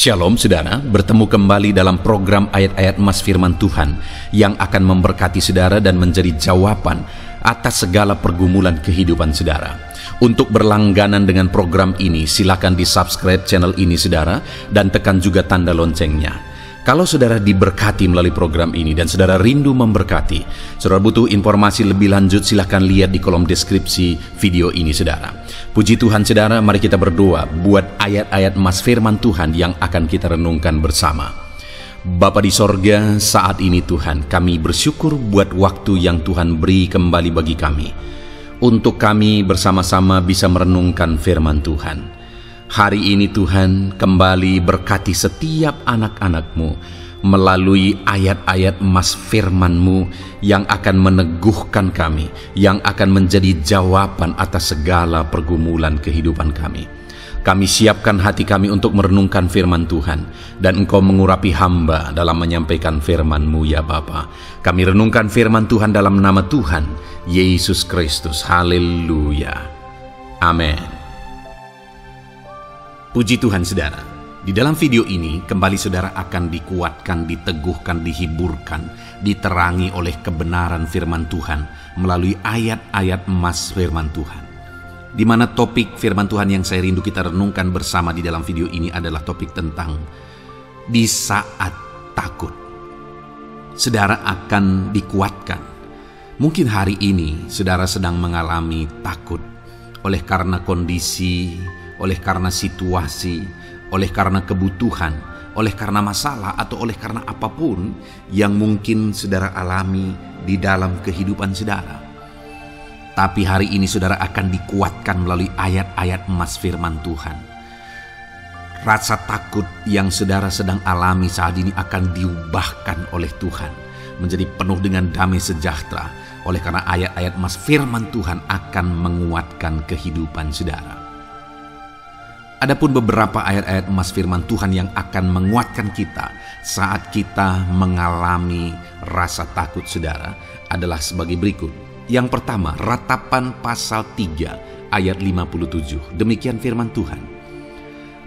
Shalom saudara, bertemu kembali dalam program ayat-ayat emas firman Tuhan yang akan memberkati saudara dan menjadi jawaban atas segala pergumulan kehidupan saudara. Untuk berlangganan dengan program ini, silakan di-subscribe channel ini saudara dan tekan juga tanda loncengnya. Kalau saudara diberkati melalui program ini dan saudara rindu memberkati, saudara butuh informasi lebih lanjut, silakan lihat di kolom deskripsi video ini saudara. Puji Tuhan saudara, mari kita berdoa buat ayat-ayat emas firman Tuhan yang akan kita renungkan bersama. Bapa di sorga, saat ini Tuhan, kami bersyukur buat waktu yang Tuhan beri kembali bagi kami, untuk kami bersama-sama bisa merenungkan firman Tuhan. Hari ini Tuhan, kembali berkati setiap anak-anak-Mu melalui ayat-ayat emas firman-Mu yang akan meneguhkan kami, yang akan menjadi jawaban atas segala pergumulan kehidupan kami. Kami siapkan hati kami untuk merenungkan firman Tuhan, dan Engkau mengurapi hamba dalam menyampaikan firman-Mu ya Bapa. Kami renungkan firman Tuhan dalam nama Tuhan Yesus Kristus. Haleluya. Amin. Puji Tuhan saudara, di dalam video ini kembali saudara akan dikuatkan, diteguhkan, dihiburkan, diterangi oleh kebenaran firman Tuhan melalui ayat-ayat emas firman Tuhan. Di mana topik firman Tuhan yang saya rindu kita renungkan bersama di dalam video ini adalah topik tentang di saat takut. Saudara akan dikuatkan. Mungkin hari ini saudara sedang mengalami takut oleh karena kondisi, oleh karena situasi, oleh karena kebutuhan, oleh karena masalah, atau oleh karena apapun yang mungkin saudara alami di dalam kehidupan saudara. Tapi hari ini saudara akan dikuatkan melalui ayat-ayat emas firman Tuhan. Rasa takut yang saudara sedang alami saat ini akan diubahkan oleh Tuhan menjadi penuh dengan damai sejahtera, oleh karena ayat-ayat emas firman Tuhan akan menguatkan kehidupan saudara. Adapun beberapa ayat-ayat emas firman Tuhan yang akan menguatkan kita saat kita mengalami rasa takut saudara adalah sebagai berikut. Yang pertama, Ratapan pasal 3 ayat 57. Demikian firman Tuhan.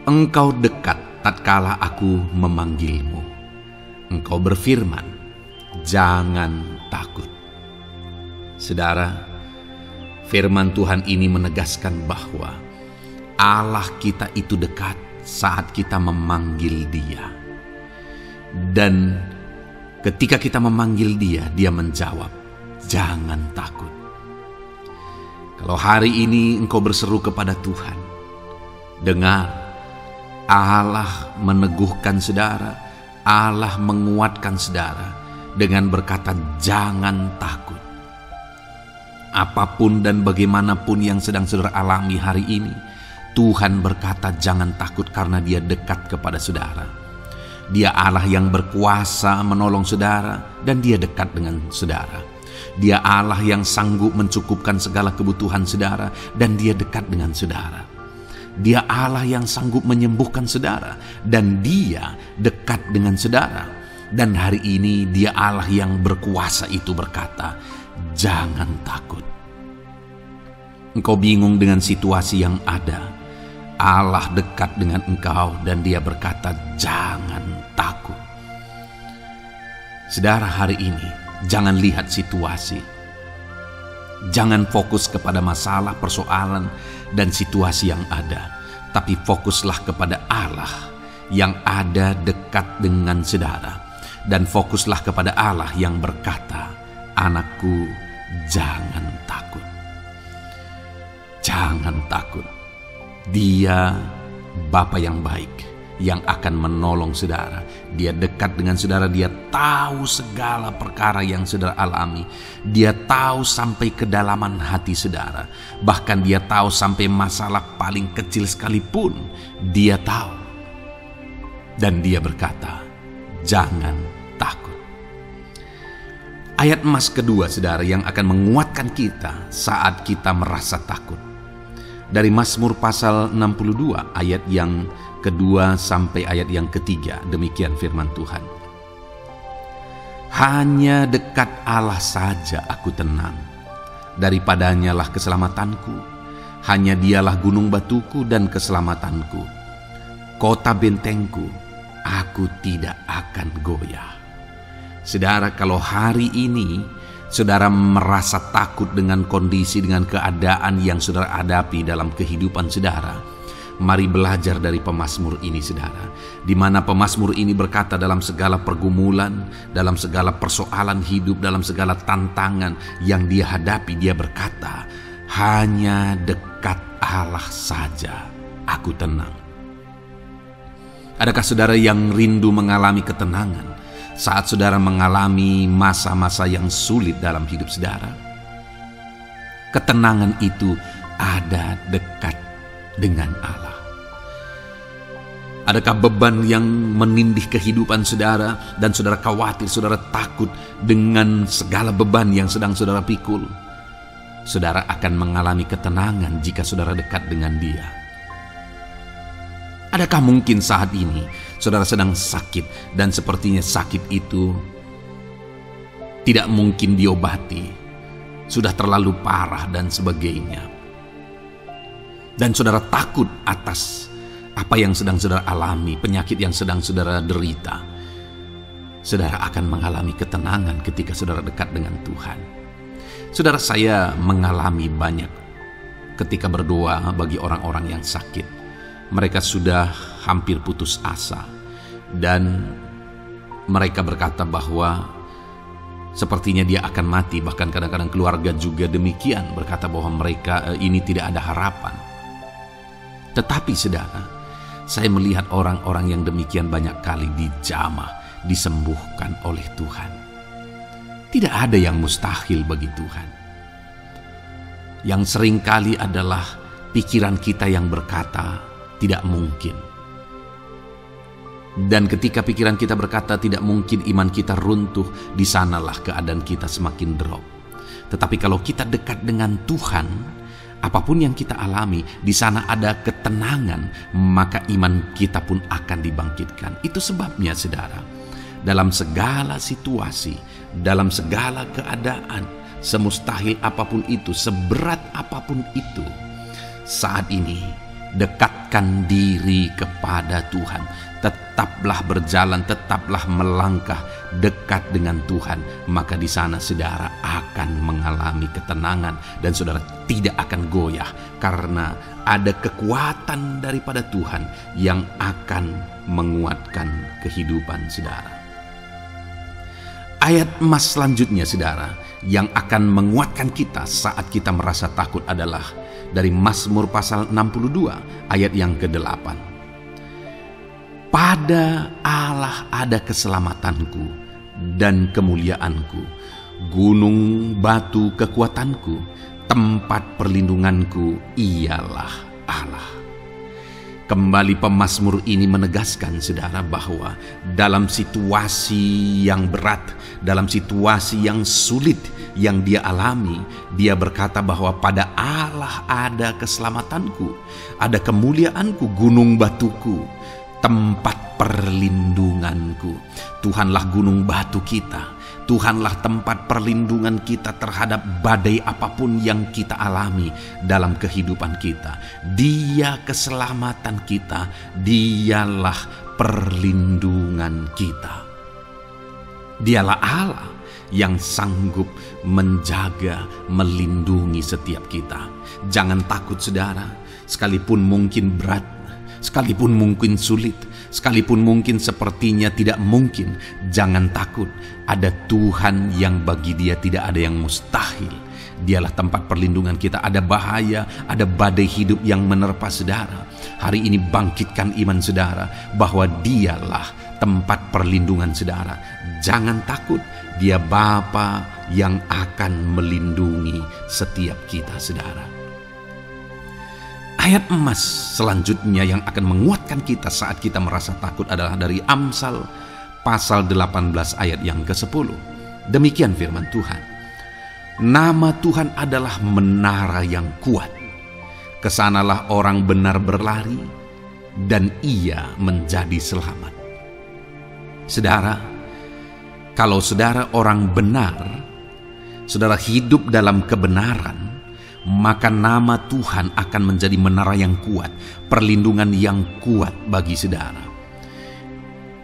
Engkau dekat tatkala aku memanggilmu. Engkau berfirman, jangan takut. Saudara, firman Tuhan ini menegaskan bahwa Allah kita itu dekat saat kita memanggil Dia. Dan ketika kita memanggil Dia, Dia menjawab, jangan takut. Kalau hari ini engkau berseru kepada Tuhan, dengar, Allah meneguhkan saudara, Allah menguatkan saudara dengan berkata, jangan takut. Apapun dan bagaimanapun yang sedang saudara alami hari ini, Tuhan berkata jangan takut karena Dia dekat kepada saudara. Dia Allah yang berkuasa menolong saudara dan Dia dekat dengan saudara. Dia Allah yang sanggup mencukupkan segala kebutuhan saudara dan Dia dekat dengan saudara. Dia Allah yang sanggup menyembuhkan saudara dan Dia dekat dengan saudara. Dan hari ini Dia Allah yang berkuasa itu berkata, jangan takut. Engkau bingung dengan situasi yang ada, Allah dekat dengan engkau dan Dia berkata jangan takut. Saudara, hari ini jangan lihat situasi. Jangan fokus kepada masalah, persoalan, dan situasi yang ada. Tapi fokuslah kepada Allah yang ada dekat dengan saudara. Dan fokuslah kepada Allah yang berkata, anakku jangan takut. Jangan takut. Dia Bapa yang baik yang akan menolong saudara. Dia dekat dengan saudara. Dia tahu segala perkara yang saudara alami. Dia tahu sampai kedalaman hati saudara. Bahkan Dia tahu sampai masalah paling kecil sekalipun Dia tahu. Dan Dia berkata, jangan takut. Ayat emas kedua saudara yang akan menguatkan kita saat kita merasa takut, dari Mazmur pasal 62 ayat yang kedua sampai ayat yang ketiga. Demikian firman Tuhan. Hanya dekat Allah saja aku tenang, daripadanya lah keselamatanku. Hanya Dialah gunung batuku dan keselamatanku, kota bentengku, aku tidak akan goyah. Saudara, kalau hari ini saudara merasa takut dengan kondisi, dengan keadaan yang saudara hadapi dalam kehidupan saudara, mari belajar dari pemazmur ini, saudara, di mana pemazmur ini berkata dalam segala pergumulan, dalam segala persoalan hidup, dalam segala tantangan yang dia hadapi, dia berkata, hanya dekat Allah saja aku tenang. Adakah saudara yang rindu mengalami ketenangan saat saudara mengalami masa-masa yang sulit dalam hidup saudara? Ketenangan itu ada dekat dengan Allah. Adakah beban yang menindih kehidupan saudara dan saudara khawatir, saudara takut dengan segala beban yang sedang saudara pikul? Saudara akan mengalami ketenangan jika saudara dekat dengan Dia. Adakah mungkin saat ini saudara sedang sakit dan sepertinya sakit itu tidak mungkin diobati, sudah terlalu parah dan sebagainya, dan saudara takut atas apa yang sedang saudara alami, penyakit yang sedang saudara derita? Saudara akan mengalami ketenangan ketika saudara dekat dengan Tuhan. Saudara, saya mengalami banyak ketika berdoa bagi orang-orang yang sakit. Mereka sudah hampir putus asa dan mereka berkata bahwa sepertinya dia akan mati. Bahkan kadang-kadang keluarga juga demikian, berkata bahwa mereka ini tidak ada harapan. Tetapi saudara, saya melihat orang-orang yang demikian banyak kali dijamah, disembuhkan oleh Tuhan. Tidak ada yang mustahil bagi Tuhan. Yang seringkali adalah pikiran kita yang berkata tidak mungkin. Dan ketika pikiran kita berkata tidak mungkin, iman kita runtuh, di sanalah keadaan kita semakin drop. Tetapi kalau kita dekat dengan Tuhan, apapun yang kita alami, di sana ada ketenangan, maka iman kita pun akan dibangkitkan. Itu sebabnya saudara, dalam segala situasi, dalam segala keadaan, semustahil apapun itu, seberat apapun itu, saat ini dekatkan diri kepada Tuhan. Tetaplah berjalan, tetaplah melangkah dekat dengan Tuhan. Maka di sana saudara akan mengalami ketenangan dan saudara tidak akan goyah, karena ada kekuatan daripada Tuhan yang akan menguatkan kehidupan saudara. Ayat emas selanjutnya saudara yang akan menguatkan kita saat kita merasa takut adalah dari Mazmur pasal 62 ayat yang ke-8. Pada Allah ada keselamatanku dan kemuliaanku, gunung batu kekuatanku, tempat perlindunganku ialah Allah. Kembali pemazmur ini menegaskan saudara bahwa dalam situasi yang berat, dalam situasi yang sulit yang dia alami, dia berkata bahwa pada Allah ada keselamatanku, ada kemuliaanku, gunung batuku, tempat perlindunganku. Tuhanlah gunung batu kita. Tuhanlah tempat perlindungan kita terhadap badai apapun yang kita alami dalam kehidupan kita. Dia keselamatan kita, dialah perlindungan kita. Dialah Allah yang sanggup menjaga, melindungi setiap kita. Jangan takut saudara, sekalipun mungkin berat, sekalipun mungkin sulit, sekalipun mungkin sepertinya tidak mungkin, jangan takut. Ada Tuhan yang bagi Dia tidak ada yang mustahil. Dialah tempat perlindungan kita. Ada bahaya, ada badai hidup yang menerpa saudara. Hari ini bangkitkan iman saudara bahwa Dialah tempat perlindungan saudara. Jangan takut, Dia Bapa yang akan melindungi setiap kita saudara. Ayat emas selanjutnya yang akan menguatkan kita saat kita merasa takut adalah dari Amsal pasal 18 ayat yang ke-10. Demikian firman Tuhan. Nama Tuhan adalah menara yang kuat. Kesanalah orang benar berlari dan ia menjadi selamat. Saudara, kalau saudara orang benar, saudara hidup dalam kebenaran, maka nama Tuhan akan menjadi menara yang kuat, perlindungan yang kuat bagi saudara.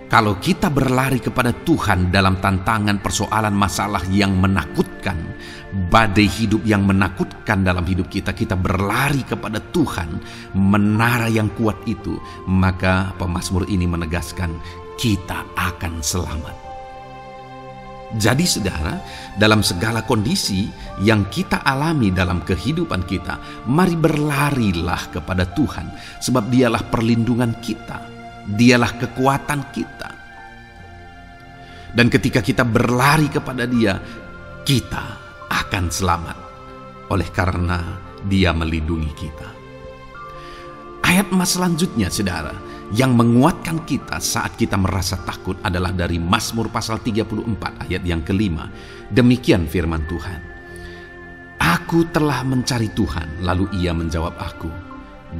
Kalau kita berlari kepada Tuhan dalam tantangan persoalan masalah yang menakutkan, badai hidup yang menakutkan dalam hidup kita, kita berlari kepada Tuhan, menara yang kuat itu, maka pemazmur ini menegaskan kita akan selamat. Jadi saudara, dalam segala kondisi yang kita alami dalam kehidupan kita, mari berlarilah kepada Tuhan, sebab Dialah perlindungan kita. Dialah kekuatan kita. Dan ketika kita berlari kepada Dia, kita akan selamat. Oleh karena Dia melindungi kita. Ayat emas selanjutnya, saudara, yang menguatkan kita saat kita merasa takut adalah dari Mazmur pasal 34 ayat yang kelima. Demikian firman Tuhan. Aku telah mencari Tuhan, lalu Ia menjawab aku,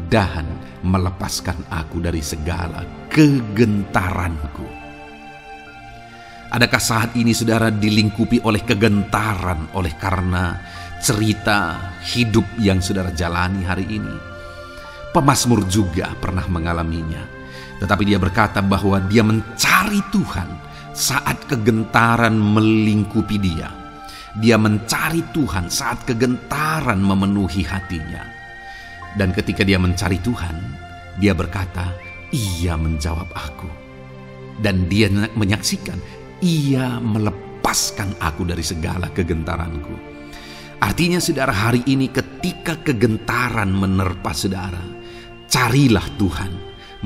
dan melepaskan aku dari segala kegentaranku. Adakah saat ini saudara dilingkupi oleh kegentaran oleh karena cerita hidup yang saudara jalani hari ini? Pemazmur juga pernah mengalaminya, tetapi dia berkata bahwa dia mencari Tuhan saat kegentaran melingkupi dia. Dia mencari Tuhan saat kegentaran memenuhi hatinya. Dan ketika dia mencari Tuhan, dia berkata, Ia menjawab aku. Dan dia menyaksikan, Ia melepaskan aku dari segala kegentaranku. Artinya saudara, hari ini ketika kegentaran menerpa saudara, carilah Tuhan,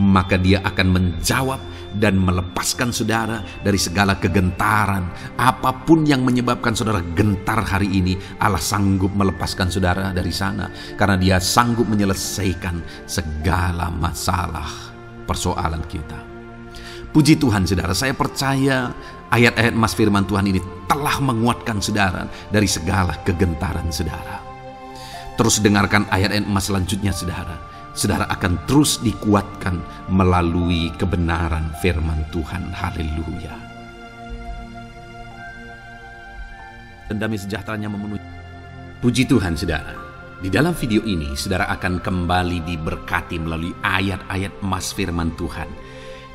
maka Dia akan menjawab dan melepaskan saudara dari segala kegentaran. Apapun yang menyebabkan saudara gentar hari ini, Allah sanggup melepaskan saudara dari sana, karena Dia sanggup menyelesaikan segala masalah persoalan kita. Puji Tuhan saudara, saya percaya ayat-ayat emas firman Tuhan ini telah menguatkan saudara dari segala kegentaran saudara. Terus dengarkan ayat-ayat emas selanjutnya saudara. Saudara akan terus dikuatkan melalui kebenaran firman Tuhan. Haleluya. Dan damai sejahteranya memenuhi. Puji Tuhan saudara. Di dalam video ini saudara akan kembali diberkati melalui ayat-ayat emas firman Tuhan.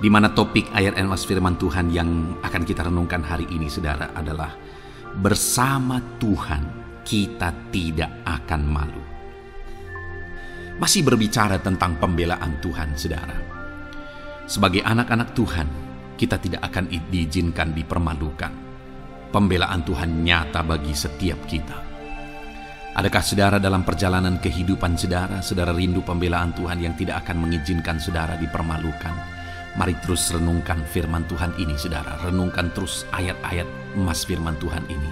Di mana topik ayat emas firman Tuhan yang akan kita renungkan hari ini saudara adalah bersama Tuhan kita tidak akan malu. Masih berbicara tentang pembelaan Tuhan, saudara. Sebagai anak-anak Tuhan, kita tidak akan diizinkan dipermalukan. Pembelaan Tuhan nyata bagi setiap kita. Adakah saudara dalam perjalanan kehidupan saudara rindu pembelaan Tuhan yang tidak akan mengizinkan saudara dipermalukan? Mari terus renungkan firman Tuhan ini, saudara. Renungkan terus ayat-ayat emas firman Tuhan ini.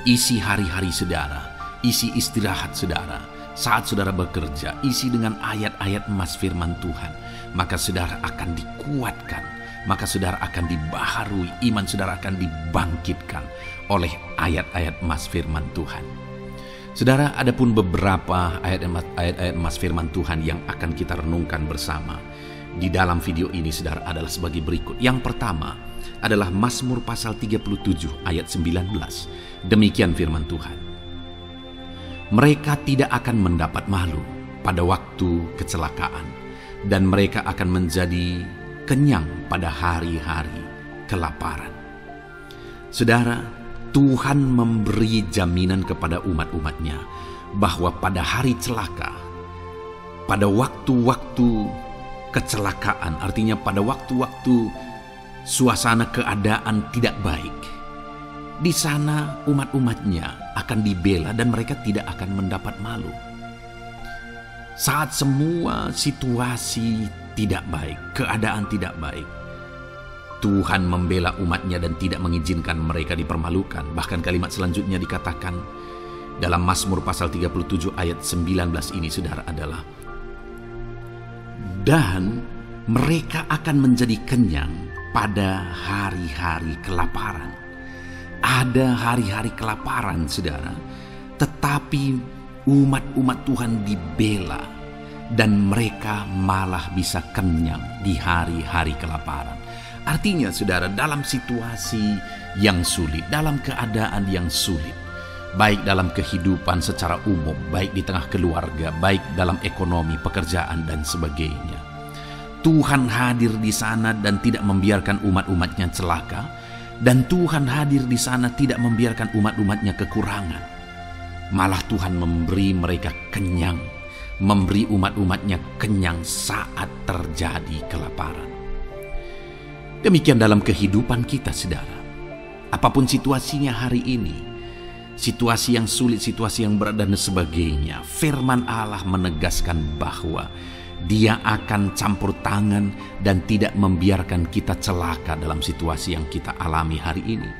Isi hari-hari saudara, isi istirahat saudara. Saat saudara bekerja, isi dengan ayat-ayat emas firman Tuhan. Maka saudara akan dikuatkan. Maka saudara akan dibaharui. Iman saudara akan dibangkitkan oleh ayat-ayat emas firman Tuhan. Saudara, ada pun beberapa ayat-ayat emas firman Tuhan yang akan kita renungkan bersama di dalam video ini saudara adalah sebagai berikut. Yang pertama adalah Mazmur pasal 37 ayat 19. Demikian firman Tuhan. Mereka tidak akan mendapat malu pada waktu kecelakaan, dan mereka akan menjadi kenyang pada hari-hari kelaparan. Saudara, Tuhan memberi jaminan kepada umat-umatnya bahwa pada hari celaka, pada waktu-waktu kecelakaan, artinya pada waktu-waktu suasana keadaan tidak baik, di sana umat-umatnya akan dibela dan mereka tidak akan mendapat malu. Saat semua situasi tidak baik, keadaan tidak baik, Tuhan membela umatnya dan tidak mengizinkan mereka dipermalukan. Bahkan kalimat selanjutnya dikatakan dalam Mazmur pasal 37 ayat 19 ini saudara adalah, dan mereka akan menjadi kenyang pada hari-hari kelaparan. Ada hari-hari kelaparan saudara, tetapi umat-umat Tuhan dibela dan mereka malah bisa kenyang di hari-hari kelaparan. Artinya saudara, dalam situasi yang sulit, dalam keadaan yang sulit, baik dalam kehidupan secara umum, baik di tengah keluarga, baik dalam ekonomi, pekerjaan dan sebagainya, Tuhan hadir di sana dan tidak membiarkan umat-umatnya celaka. Dan Tuhan hadir di sana tidak membiarkan umat-umatnya kekurangan. Malah Tuhan memberi mereka kenyang, memberi umat-umatnya kenyang saat terjadi kelaparan. Demikian dalam kehidupan kita, saudara. Apapun situasinya hari ini, situasi yang sulit, situasi yang berat dan sebagainya, firman Allah menegaskan bahwa Dia akan campur tangan dan tidak membiarkan kita celaka dalam situasi yang kita alami hari ini.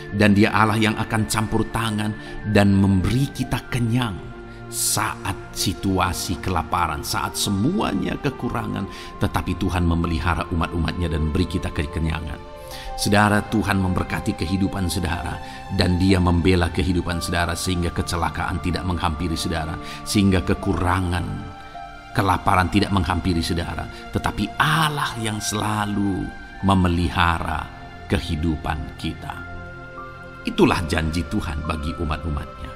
Dan Dia Allah yang akan campur tangan dan memberi kita kenyang saat situasi kelaparan, saat semuanya kekurangan, tetapi Tuhan memelihara umat-umatnya dan beri kita kekenyangan. Saudara, Tuhan memberkati kehidupan saudara dan Dia membela kehidupan saudara sehingga kecelakaan tidak menghampiri saudara, sehingga kekurangan, kelaparan tidak menghampiri saudara, tetapi Allah yang selalu memelihara kehidupan kita. Itulah janji Tuhan bagi umat-umatnya.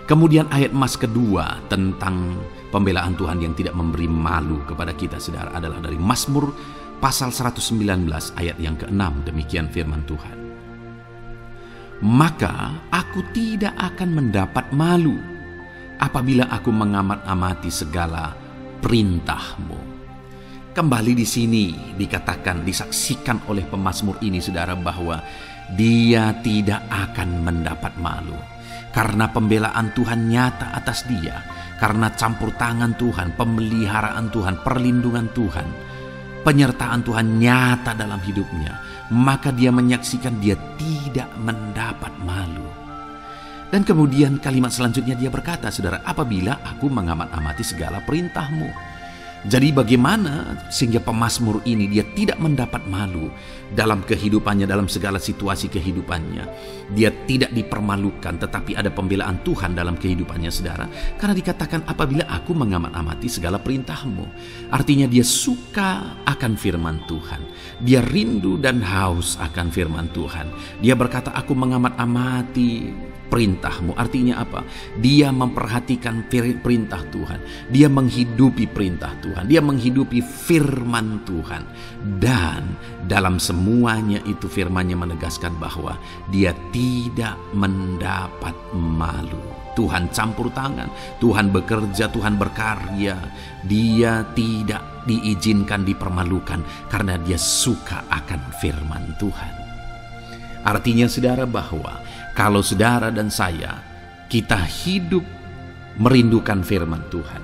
Kemudian ayat emas kedua tentang pembelaan Tuhan yang tidak memberi malu kepada kita, saudara, adalah dari Mazmur pasal 119 ayat yang ke-6. Demikian firman Tuhan. Maka aku tidak akan mendapat malu apabila aku mengamat-amati segala perintah-Mu. Kembali di sini dikatakan, disaksikan oleh pemazmur ini, saudara, bahwa dia tidak akan mendapat malu karena pembelaan Tuhan nyata atas dia, karena campur tangan Tuhan, pemeliharaan Tuhan, perlindungan Tuhan, penyertaan Tuhan nyata dalam hidupnya. Maka dia menyaksikan dia tidak mendapat malu. Dan kemudian kalimat selanjutnya dia berkata, saudara, apabila aku mengamat-amati segala perintah-Mu. Jadi bagaimana sehingga pemazmur ini dia tidak mendapat malu dalam kehidupannya, dalam segala situasi kehidupannya. Dia tidak dipermalukan, tetapi ada pembelaan Tuhan dalam kehidupannya, saudara. Karena dikatakan apabila aku mengamat-amati segala perintah-Mu. Artinya dia suka akan firman Tuhan. Dia rindu dan haus akan firman Tuhan. Dia berkata, aku mengamat-amati perintah-Mu. Artinya apa? Dia memperhatikan perintah Tuhan. Dia menghidupi perintah Tuhan. Dia menghidupi firman Tuhan. Dan dalam semuanya itu firman-Nya menegaskan bahwa dia tidak mendapat malu. Tuhan campur tangan, Tuhan bekerja, Tuhan berkarya. Dia tidak diizinkan dipermalukan karena dia suka akan firman Tuhan. Artinya, saudara, bahwa kalau saudara dan saya, kita hidup merindukan firman Tuhan,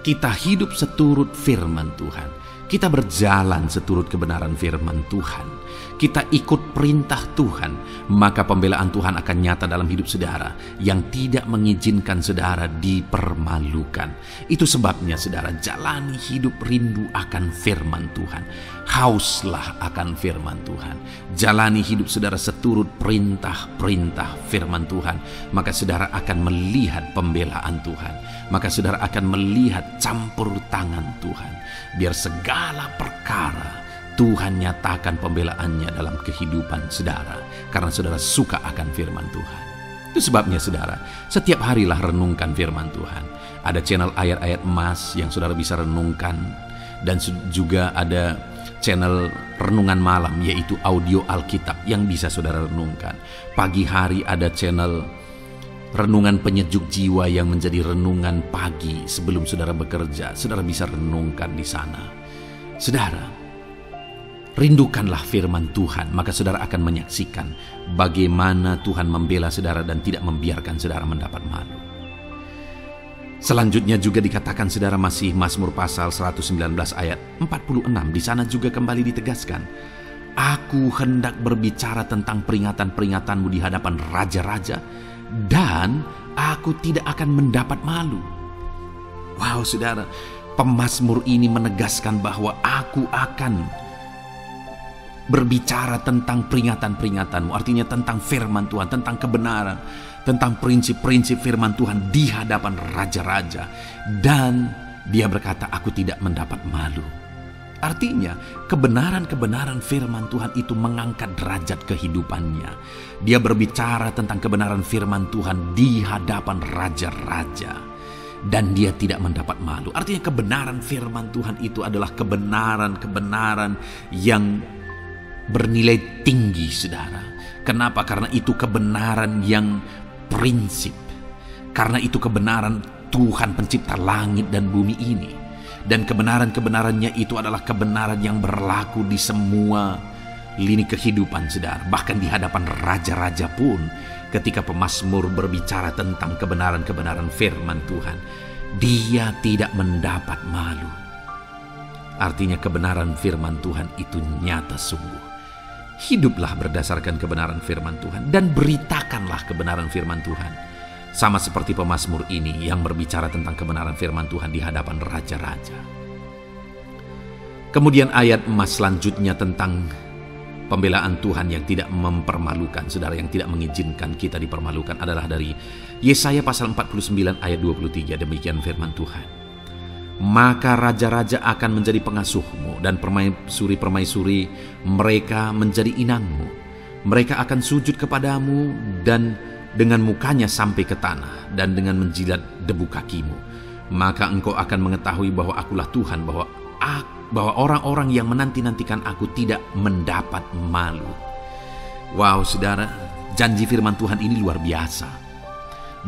kita hidup seturut firman Tuhan, kita berjalan seturut kebenaran firman Tuhan, kita ikut perintah Tuhan, maka pembelaan Tuhan akan nyata dalam hidup saudara yang tidak mengizinkan saudara dipermalukan. Itu sebabnya, saudara, jalani hidup rindu akan firman Tuhan. Hauslah akan firman Tuhan. Jalani hidup saudara seturut perintah-perintah firman Tuhan. Maka saudara akan melihat pembelaan Tuhan. Maka saudara akan melihat campur tangan Tuhan. Biar segala perkara Tuhan nyatakan pembelaannya dalam kehidupan saudara. Karena saudara suka akan firman Tuhan. Itu sebabnya, saudara, setiap harilah renungkan firman Tuhan. Ada channel ayat-ayat emas yang saudara bisa renungkan. Dan juga ada channel renungan malam, yaitu audio Alkitab yang bisa saudara renungkan. Pagi hari ada channel renungan penyejuk jiwa yang menjadi renungan pagi sebelum saudara bekerja. Saudara bisa renungkan di sana. Saudara, rindukanlah firman Tuhan, maka saudara akan menyaksikan bagaimana Tuhan membela saudara dan tidak membiarkan saudara mendapat malu. Selanjutnya juga dikatakan, saudara, masih Mazmur pasal 119 ayat 46. Di sana juga kembali ditegaskan, aku hendak berbicara tentang peringatan-peringatan-Mu di hadapan raja-raja, dan aku tidak akan mendapat malu. Wow, saudara, pemazmur ini menegaskan bahwa aku akan berbicara tentang peringatan-peringatan-Mu. Artinya tentang firman Tuhan, tentang kebenaran, tentang prinsip-prinsip firman Tuhan di hadapan raja-raja. Dan dia berkata, aku tidak mendapat malu. Artinya kebenaran-kebenaran firman Tuhan itu mengangkat derajat kehidupannya. Dia berbicara tentang kebenaran firman Tuhan di hadapan raja-raja. dan dia tidak mendapat malu. Artinya kebenaran firman Tuhan itu adalah kebenaran yang bernilai tinggi, saudara. Kenapa? Karena itu kebenaran yang prinsip. Karena itu kebenaran Tuhan pencipta langit dan bumi ini. Dan kebenaran-kebenarannya itu adalah kebenaran yang berlaku di semua lini kehidupan, saudara. Bahkan di hadapan raja-raja pun, ketika pemazmur berbicara tentang kebenaran-kebenaran firman Tuhan, dia tidak mendapat malu. Artinya kebenaran firman Tuhan itu nyata sungguh. Hiduplah berdasarkan kebenaran firman Tuhan dan beritakanlah kebenaran firman Tuhan. Sama seperti pemazmur ini yang berbicara tentang kebenaran firman Tuhan di hadapan raja-raja. Kemudian ayat emas selanjutnya tentang pembelaan Tuhan yang tidak mempermalukan, saudara, yang tidak mengizinkan kita dipermalukan adalah dari Yesaya pasal 49 ayat 23. Demikian firman Tuhan. Maka raja-raja akan menjadi pengasuhmu dan permaisuri-permaisuri mereka menjadi inangmu. Mereka akan sujud kepadamu dan dengan mukanya sampai ke tanah dan dengan menjilat debu kakimu. Maka engkau akan mengetahui bahwa akulah Tuhan, bahwa orang-orang yang menanti-nantikan aku tidak mendapat malu. Wow, saudara, janji firman Tuhan ini luar biasa.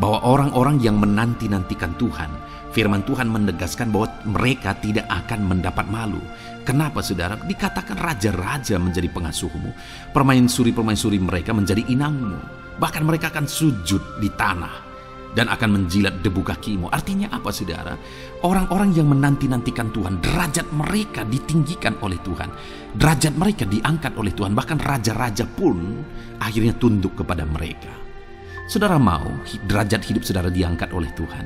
Bahwa orang-orang yang menanti-nantikan Tuhan, firman Tuhan menegaskan bahwa mereka tidak akan mendapat malu. Kenapa, saudara? Dikatakan raja-raja menjadi pengasuhmu, permaisuri-permaisuri mereka menjadi inangmu. Bahkan mereka akan sujud di tanah dan akan menjilat debu kakimu. Artinya apa, saudara? Orang-orang yang menanti-nantikan Tuhan, derajat mereka ditinggikan oleh Tuhan. Derajat mereka diangkat oleh Tuhan. Bahkan raja-raja pun akhirnya tunduk kepada mereka. Saudara mau derajat hidup saudara diangkat oleh Tuhan?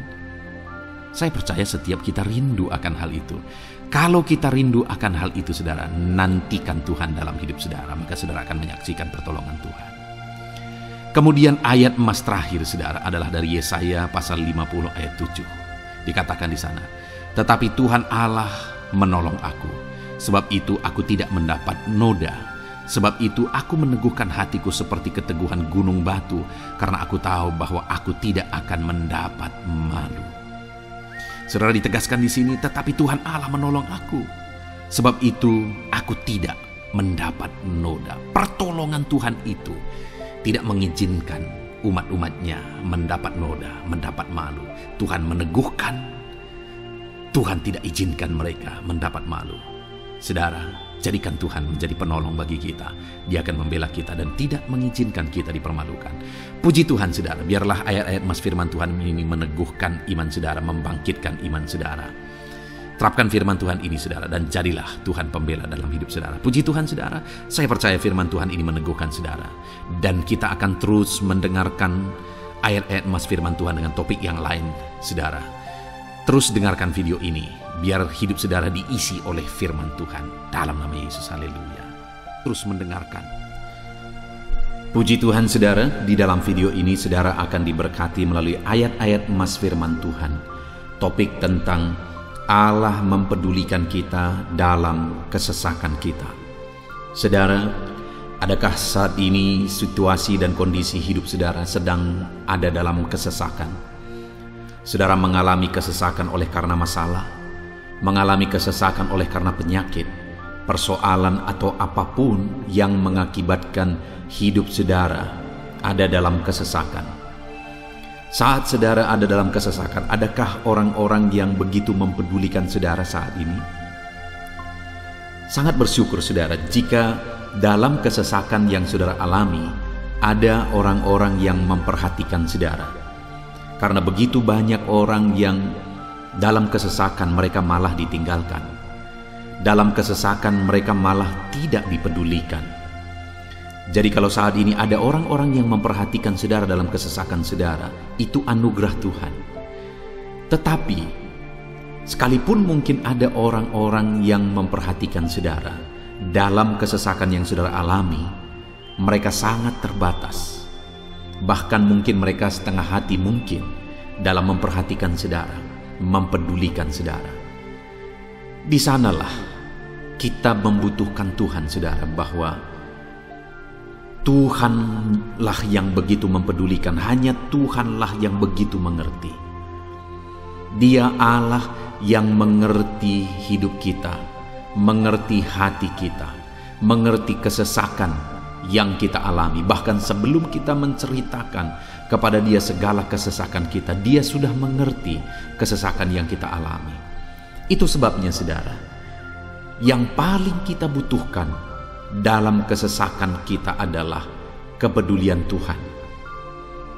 Saya percaya setiap kita rindu akan hal itu. Kalau kita rindu akan hal itu, saudara, nantikan Tuhan dalam hidup saudara, maka saudara akan menyaksikan pertolongan Tuhan. Kemudian ayat emas terakhir, saudara, adalah dari Yesaya pasal 50 ayat 7. Dikatakan di sana, tetapi Tuhan Allah menolong aku, sebab itu aku tidak mendapat noda. Sebab itu aku meneguhkan hatiku seperti keteguhan gunung batu, karena aku tahu bahwa aku tidak akan mendapat malu. Saudara, ditegaskan di sini, tetapi Tuhan Allah menolong aku, sebab itu aku tidak mendapat noda. Pertolongan Tuhan itu tidak mengizinkan umat-umatnya mendapat noda, mendapat malu. Tuhan meneguhkan, Tuhan tidak izinkan mereka mendapat malu. Saudara, jadikan Tuhan menjadi penolong bagi kita. Dia akan membela kita dan tidak mengizinkan kita dipermalukan. Puji Tuhan, saudara, biarlah ayat-ayat emas firman Tuhan ini meneguhkan iman saudara, membangkitkan iman saudara. Terapkan firman Tuhan ini, saudara, dan jadilah Tuhan pembela dalam hidup saudara. Puji Tuhan, saudara. Saya percaya firman Tuhan ini meneguhkan saudara. Dan kita akan terus mendengarkan ayat-ayat emas firman Tuhan dengan topik yang lain, saudara. Terus dengarkan video ini, biar hidup saudara diisi oleh firman Tuhan. Dalam nama Yesus, haleluya. Terus mendengarkan. Puji Tuhan, saudara. Di dalam video ini, saudara akan diberkati melalui ayat-ayat emas firman Tuhan. Topik tentang Allah mempedulikan kita dalam kesesakan kita. Saudara, adakah saat ini situasi dan kondisi hidup saudara sedang ada dalam kesesakan? Saudara mengalami kesesakan oleh karena masalah, mengalami kesesakan oleh karena penyakit, persoalan atau apapun yang mengakibatkan hidup saudara ada dalam kesesakan. Saat saudara ada dalam kesesakan, adakah orang-orang yang begitu mempedulikan saudara saat ini? Sangat bersyukur, saudara, jika dalam kesesakan yang saudara alami, ada orang-orang yang memperhatikan saudara. Karena begitu banyak orang yang dalam kesesakan mereka malah ditinggalkan. Dalam kesesakan mereka malah tidak dipedulikan. Jadi kalau saat ini ada orang-orang yang memperhatikan saudara dalam kesesakan saudara, itu anugerah Tuhan. Tetapi, sekalipun mungkin ada orang-orang yang memperhatikan saudara dalam kesesakan yang saudara alami, mereka sangat terbatas. Bahkan mungkin mereka setengah hati mungkin dalam memperhatikan saudara, mempedulikan saudara. Di sanalah kita membutuhkan Tuhan, saudara, bahwa Tuhanlah yang begitu mempedulikan, hanya Tuhanlah yang begitu mengerti. Dia Allah yang mengerti hidup kita, mengerti hati kita, mengerti kesesakan yang kita alami. Bahkan sebelum kita menceritakan kepada Dia segala kesesakan kita, Dia sudah mengerti kesesakan yang kita alami. Itu sebabnya saudara, yang paling kita butuhkan dalam kesesakan kita adalah kepedulian Tuhan.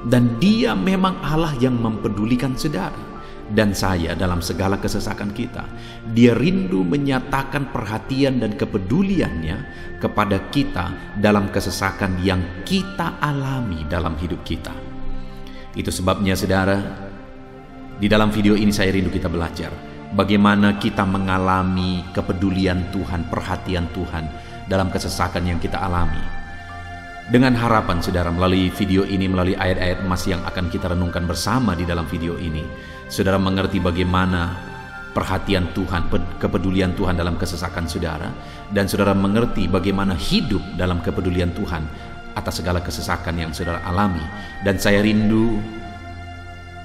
Dan Dia memang Allah yang mempedulikan saudara dan saya dalam segala kesesakan kita. Dia rindu menyatakan perhatian dan kepeduliannya kepada kita dalam kesesakan yang kita alami dalam hidup kita. Itu sebabnya saudara, di dalam video ini saya rindu kita belajar bagaimana kita mengalami kepedulian Tuhan, perhatian Tuhan dalam kesesakan yang kita alami. Dengan harapan saudara, melalui video ini, melalui ayat-ayat emas yang akan kita renungkan bersama di dalam video ini, saudara mengerti bagaimana perhatian Tuhan, kepedulian Tuhan dalam kesesakan saudara, dan saudara mengerti bagaimana hidup dalam kepedulian Tuhan atas segala kesesakan yang saudara alami. Dan saya rindu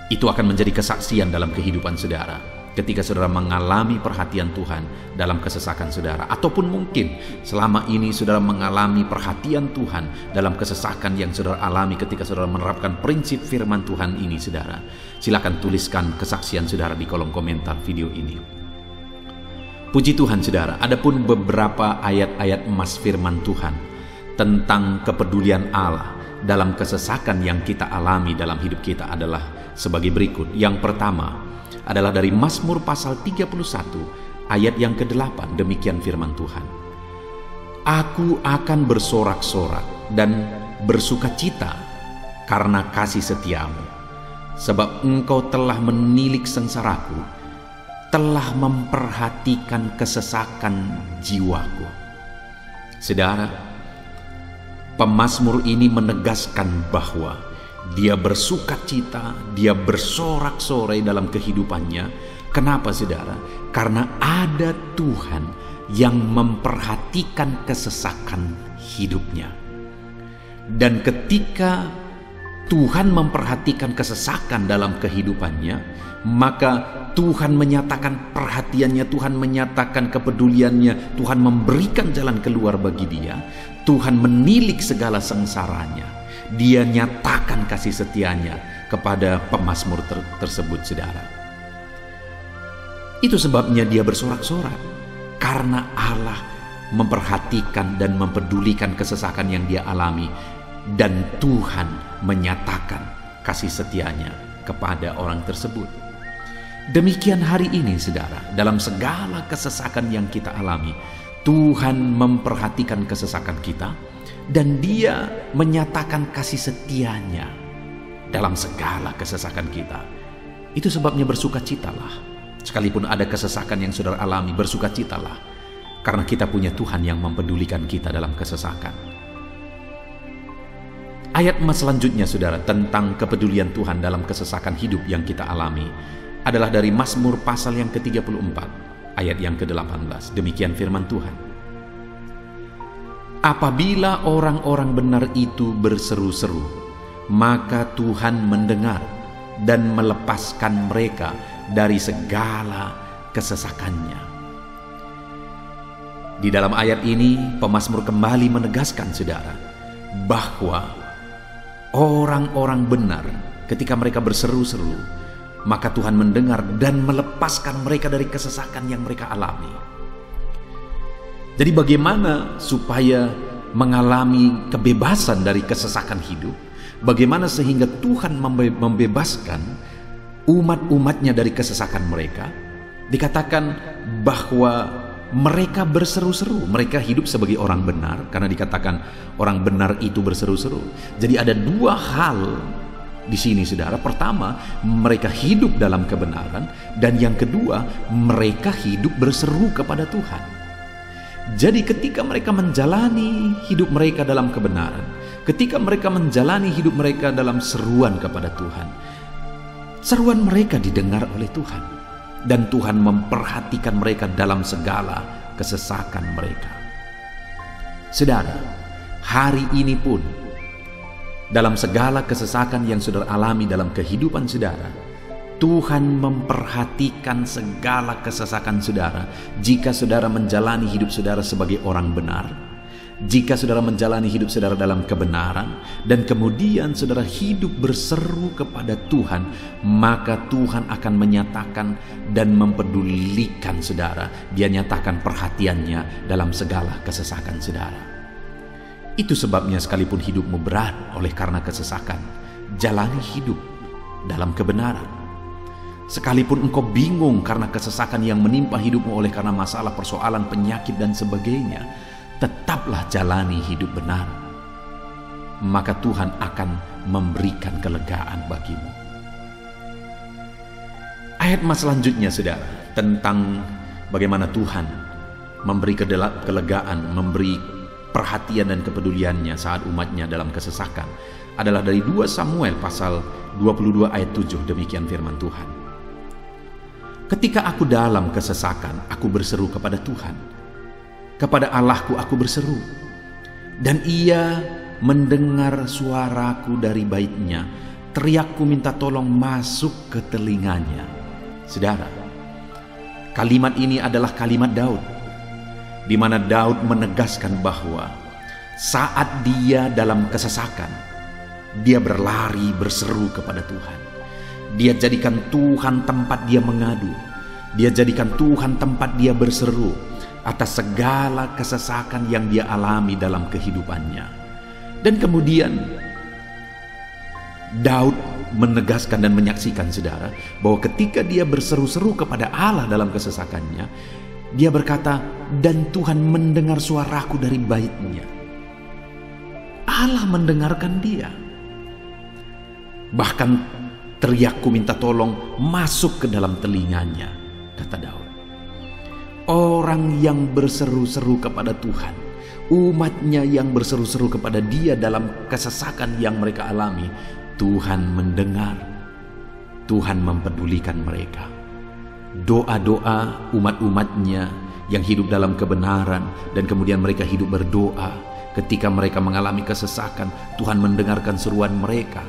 itu akan menjadi kesaksian dalam kehidupan saudara ketika saudara mengalami perhatian Tuhan dalam kesesakan saudara, ataupun mungkin selama ini saudara mengalami perhatian Tuhan dalam kesesakan yang saudara alami ketika saudara menerapkan prinsip firman Tuhan ini. Saudara, silakan tuliskan kesaksian saudara di kolom komentar video ini. Puji Tuhan saudara, adapun beberapa ayat-ayat emas firman Tuhan tentang kepedulian Allah dalam kesesakan yang kita alami dalam hidup kita adalah sebagai berikut. Yang pertama adalah dari Mazmur pasal 31 ayat yang ke-8. Demikian firman Tuhan. Aku akan bersorak-sorak dan bersukacita karena kasih setiamu, sebab engkau telah menilik sengsaraku, telah memperhatikan kesesakan jiwaku. Saudara, pemazmur ini menegaskan bahwa dia bersukacita, dia bersorak-sorai dalam kehidupannya. Kenapa saudara? Karena ada Tuhan yang memperhatikan kesesakan hidupnya. Dan ketika Tuhan memperhatikan kesesakan dalam kehidupannya, maka Tuhan menyatakan perhatiannya, Tuhan menyatakan kepeduliannya, Tuhan memberikan jalan keluar bagi dia, Tuhan menilik segala sengsaranya. Dia nyatakan kasih setianya kepada pemazmur tersebut saudara. Itu sebabnya dia bersorak-sorak, karena Allah memperhatikan dan mempedulikan kesesakan yang dia alami, dan Tuhan menyatakan kasih setianya kepada orang tersebut. Demikian hari ini saudara, dalam segala kesesakan yang kita alami, Tuhan memperhatikan kesesakan kita, dan Dia menyatakan kasih setianya dalam segala kesesakan kita. Itu sebabnya bersukacitalah. Sekalipun ada kesesakan yang saudara alami, bersukacitalah, karena kita punya Tuhan yang mempedulikan kita dalam kesesakan. Ayat emas selanjutnya saudara tentang kepedulian Tuhan dalam kesesakan hidup yang kita alami adalah dari Mazmur pasal yang ke-34 ayat yang ke-18. Demikian firman Tuhan. Apabila orang-orang benar itu berseru-seru, maka Tuhan mendengar dan melepaskan mereka dari segala kesesakannya. Di dalam ayat ini, pemazmur kembali menegaskan saudara, bahwa orang-orang benar ketika mereka berseru-seru, maka Tuhan mendengar dan melepaskan mereka dari kesesakan yang mereka alami. Jadi bagaimana supaya mengalami kebebasan dari kesesakan hidup? Bagaimana sehingga Tuhan membebaskan umat-umatnya dari kesesakan mereka? Dikatakan bahwa mereka berseru-seru, mereka hidup sebagai orang benar, karena dikatakan orang benar itu berseru-seru. Jadi ada dua hal di sini saudara. Pertama, mereka hidup dalam kebenaran, dan yang kedua, mereka hidup berseru kepada Tuhan. Jadi ketika mereka menjalani hidup mereka dalam kebenaran, ketika mereka menjalani hidup mereka dalam seruan kepada Tuhan, seruan mereka didengar oleh Tuhan, dan Tuhan memperhatikan mereka dalam segala kesesakan mereka. Saudara, hari ini pun dalam segala kesesakan yang saudara alami dalam kehidupan saudara, Tuhan memperhatikan segala kesesakan saudara jika saudara menjalani hidup saudara sebagai orang benar. Jika saudara menjalani hidup saudara dalam kebenaran dan kemudian saudara hidup berseru kepada Tuhan, maka Tuhan akan menyatakan dan mempedulikan saudara. Dia nyatakan perhatiannya dalam segala kesesakan saudara. Itu sebabnya sekalipun hidupmu berat oleh karena kesesakan, jalani hidup dalam kebenaran. Sekalipun engkau bingung karena kesesakan yang menimpa hidupmu oleh karena masalah, persoalan, penyakit dan sebagainya, tetaplah jalani hidup benar. Maka Tuhan akan memberikan kelegaan bagimu. Ayat mas selanjutnya saudara, tentang bagaimana Tuhan memberi kelegaan, memberi perhatian dan kepeduliannya saat umatnya dalam kesesakan, adalah dari 2 Samuel pasal 22 ayat 7. Demikian firman Tuhan. Ketika aku dalam kesesakan, aku berseru kepada Tuhan. Kepada Allahku aku berseru. Dan Ia mendengar suaraku dari baitnya. Teriakku minta tolong masuk ke telinganya. Saudara, kalimat ini adalah kalimat Daud, di mana Daud menegaskan bahwa saat dia dalam kesesakan, dia berlari berseru kepada Tuhan. Dia jadikan Tuhan tempat dia mengadu. Dia jadikan Tuhan tempat dia berseru atas segala kesesakan yang dia alami dalam kehidupannya. Dan kemudian Daud menegaskan dan menyaksikan saudara bahwa ketika dia berseru-seru kepada Allah dalam kesesakannya, dia berkata, dan Tuhan mendengar suaraku dari baitnya. Allah mendengarkan dia. Bahkan teriakku minta tolong masuk ke dalam telinganya, kata Daud. Orang yang berseru-seru kepada Tuhan, umatnya yang berseru-seru kepada dia dalam kesesakan yang mereka alami, Tuhan mendengar, Tuhan mempedulikan mereka. Doa-doa umat-umatnya yang hidup dalam kebenaran dan kemudian mereka hidup berdoa ketika mereka mengalami kesesakan, Tuhan mendengarkan seruan mereka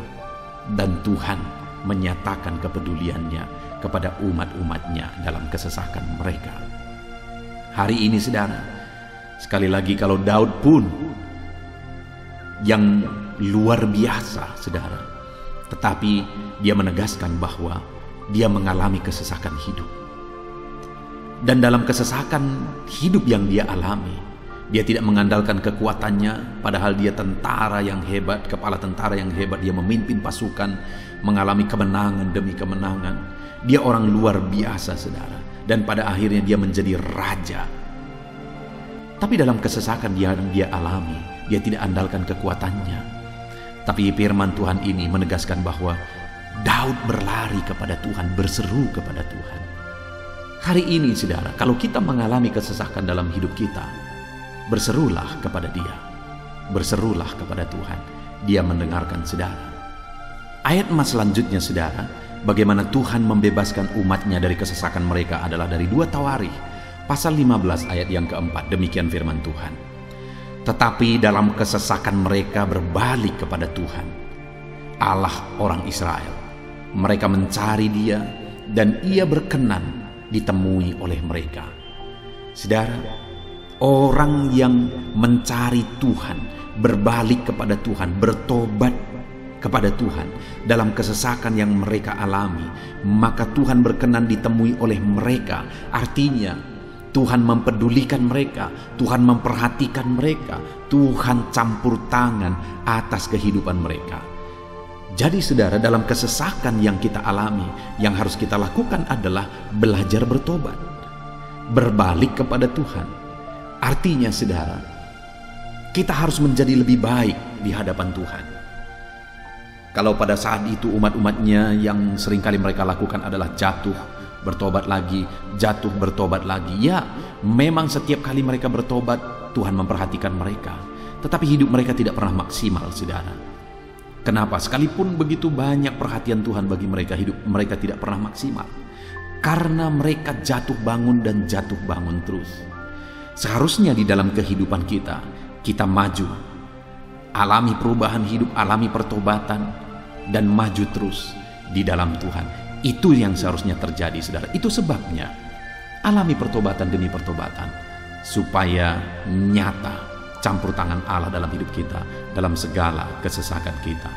dan Tuhan menyatakan kepeduliannya kepada umat-umatnya dalam kesesakan mereka. Hari ini saudara, sekali lagi kalau Daud pun yang luar biasa saudara, tetapi dia menegaskan bahwa dia mengalami kesesakan hidup. Dan dalam kesesakan hidup yang dia alami, dia tidak mengandalkan kekuatannya, padahal dia tentara yang hebat, kepala tentara yang hebat. Dia memimpin pasukan, mengalami kemenangan demi kemenangan. Dia orang luar biasa saudara, dan pada akhirnya dia menjadi raja. Tapi dalam kesesakan yang dia alami, dia tidak andalkan kekuatannya. Tapi firman Tuhan ini menegaskan bahwa Daud berlari kepada Tuhan, berseru kepada Tuhan. Hari ini saudara, kalau kita mengalami kesesakan dalam hidup kita, berserulah kepada Dia, berserulah kepada Tuhan. Dia mendengarkan saudara. Ayat mas selanjutnya saudara, bagaimana Tuhan membebaskan umatnya dari kesesakan mereka adalah dari 2 Tawarikh pasal 15 ayat yang keempat. Demikian firman Tuhan. Tetapi dalam kesesakan mereka berbalik kepada Tuhan, Allah orang Israel. Mereka mencari Dia dan Ia berkenan ditemui oleh mereka. Saudara, orang yang mencari Tuhan, berbalik kepada Tuhan, bertobat kepada Tuhan dalam kesesakan yang mereka alami, maka Tuhan berkenan ditemui oleh mereka. Artinya Tuhan mempedulikan mereka, Tuhan memperhatikan mereka, Tuhan campur tangan atas kehidupan mereka. Jadi saudara, dalam kesesakan yang kita alami, yang harus kita lakukan adalah belajar bertobat, berbalik kepada Tuhan. Artinya saudara, kita harus menjadi lebih baik di hadapan Tuhan. Kalau pada saat itu umat-umatnya yang seringkali mereka lakukan adalah jatuh, bertobat lagi, jatuh, bertobat lagi. Ya, memang setiap kali mereka bertobat, Tuhan memperhatikan mereka. Tetapi hidup mereka tidak pernah maksimal, saudara. Kenapa? Sekalipun begitu banyak perhatian Tuhan bagi mereka, hidup mereka tidak pernah maksimal. Karena mereka jatuh bangun dan jatuh bangun terus. Seharusnya di dalam kehidupan kita, kita maju, alami perubahan hidup, alami pertobatan, dan maju terus di dalam Tuhan. Itu yang seharusnya terjadi, saudara. Itu sebabnya alami pertobatan demi pertobatan, supaya nyata campur tangan Allah dalam hidup kita, dalam segala kesesakan kita.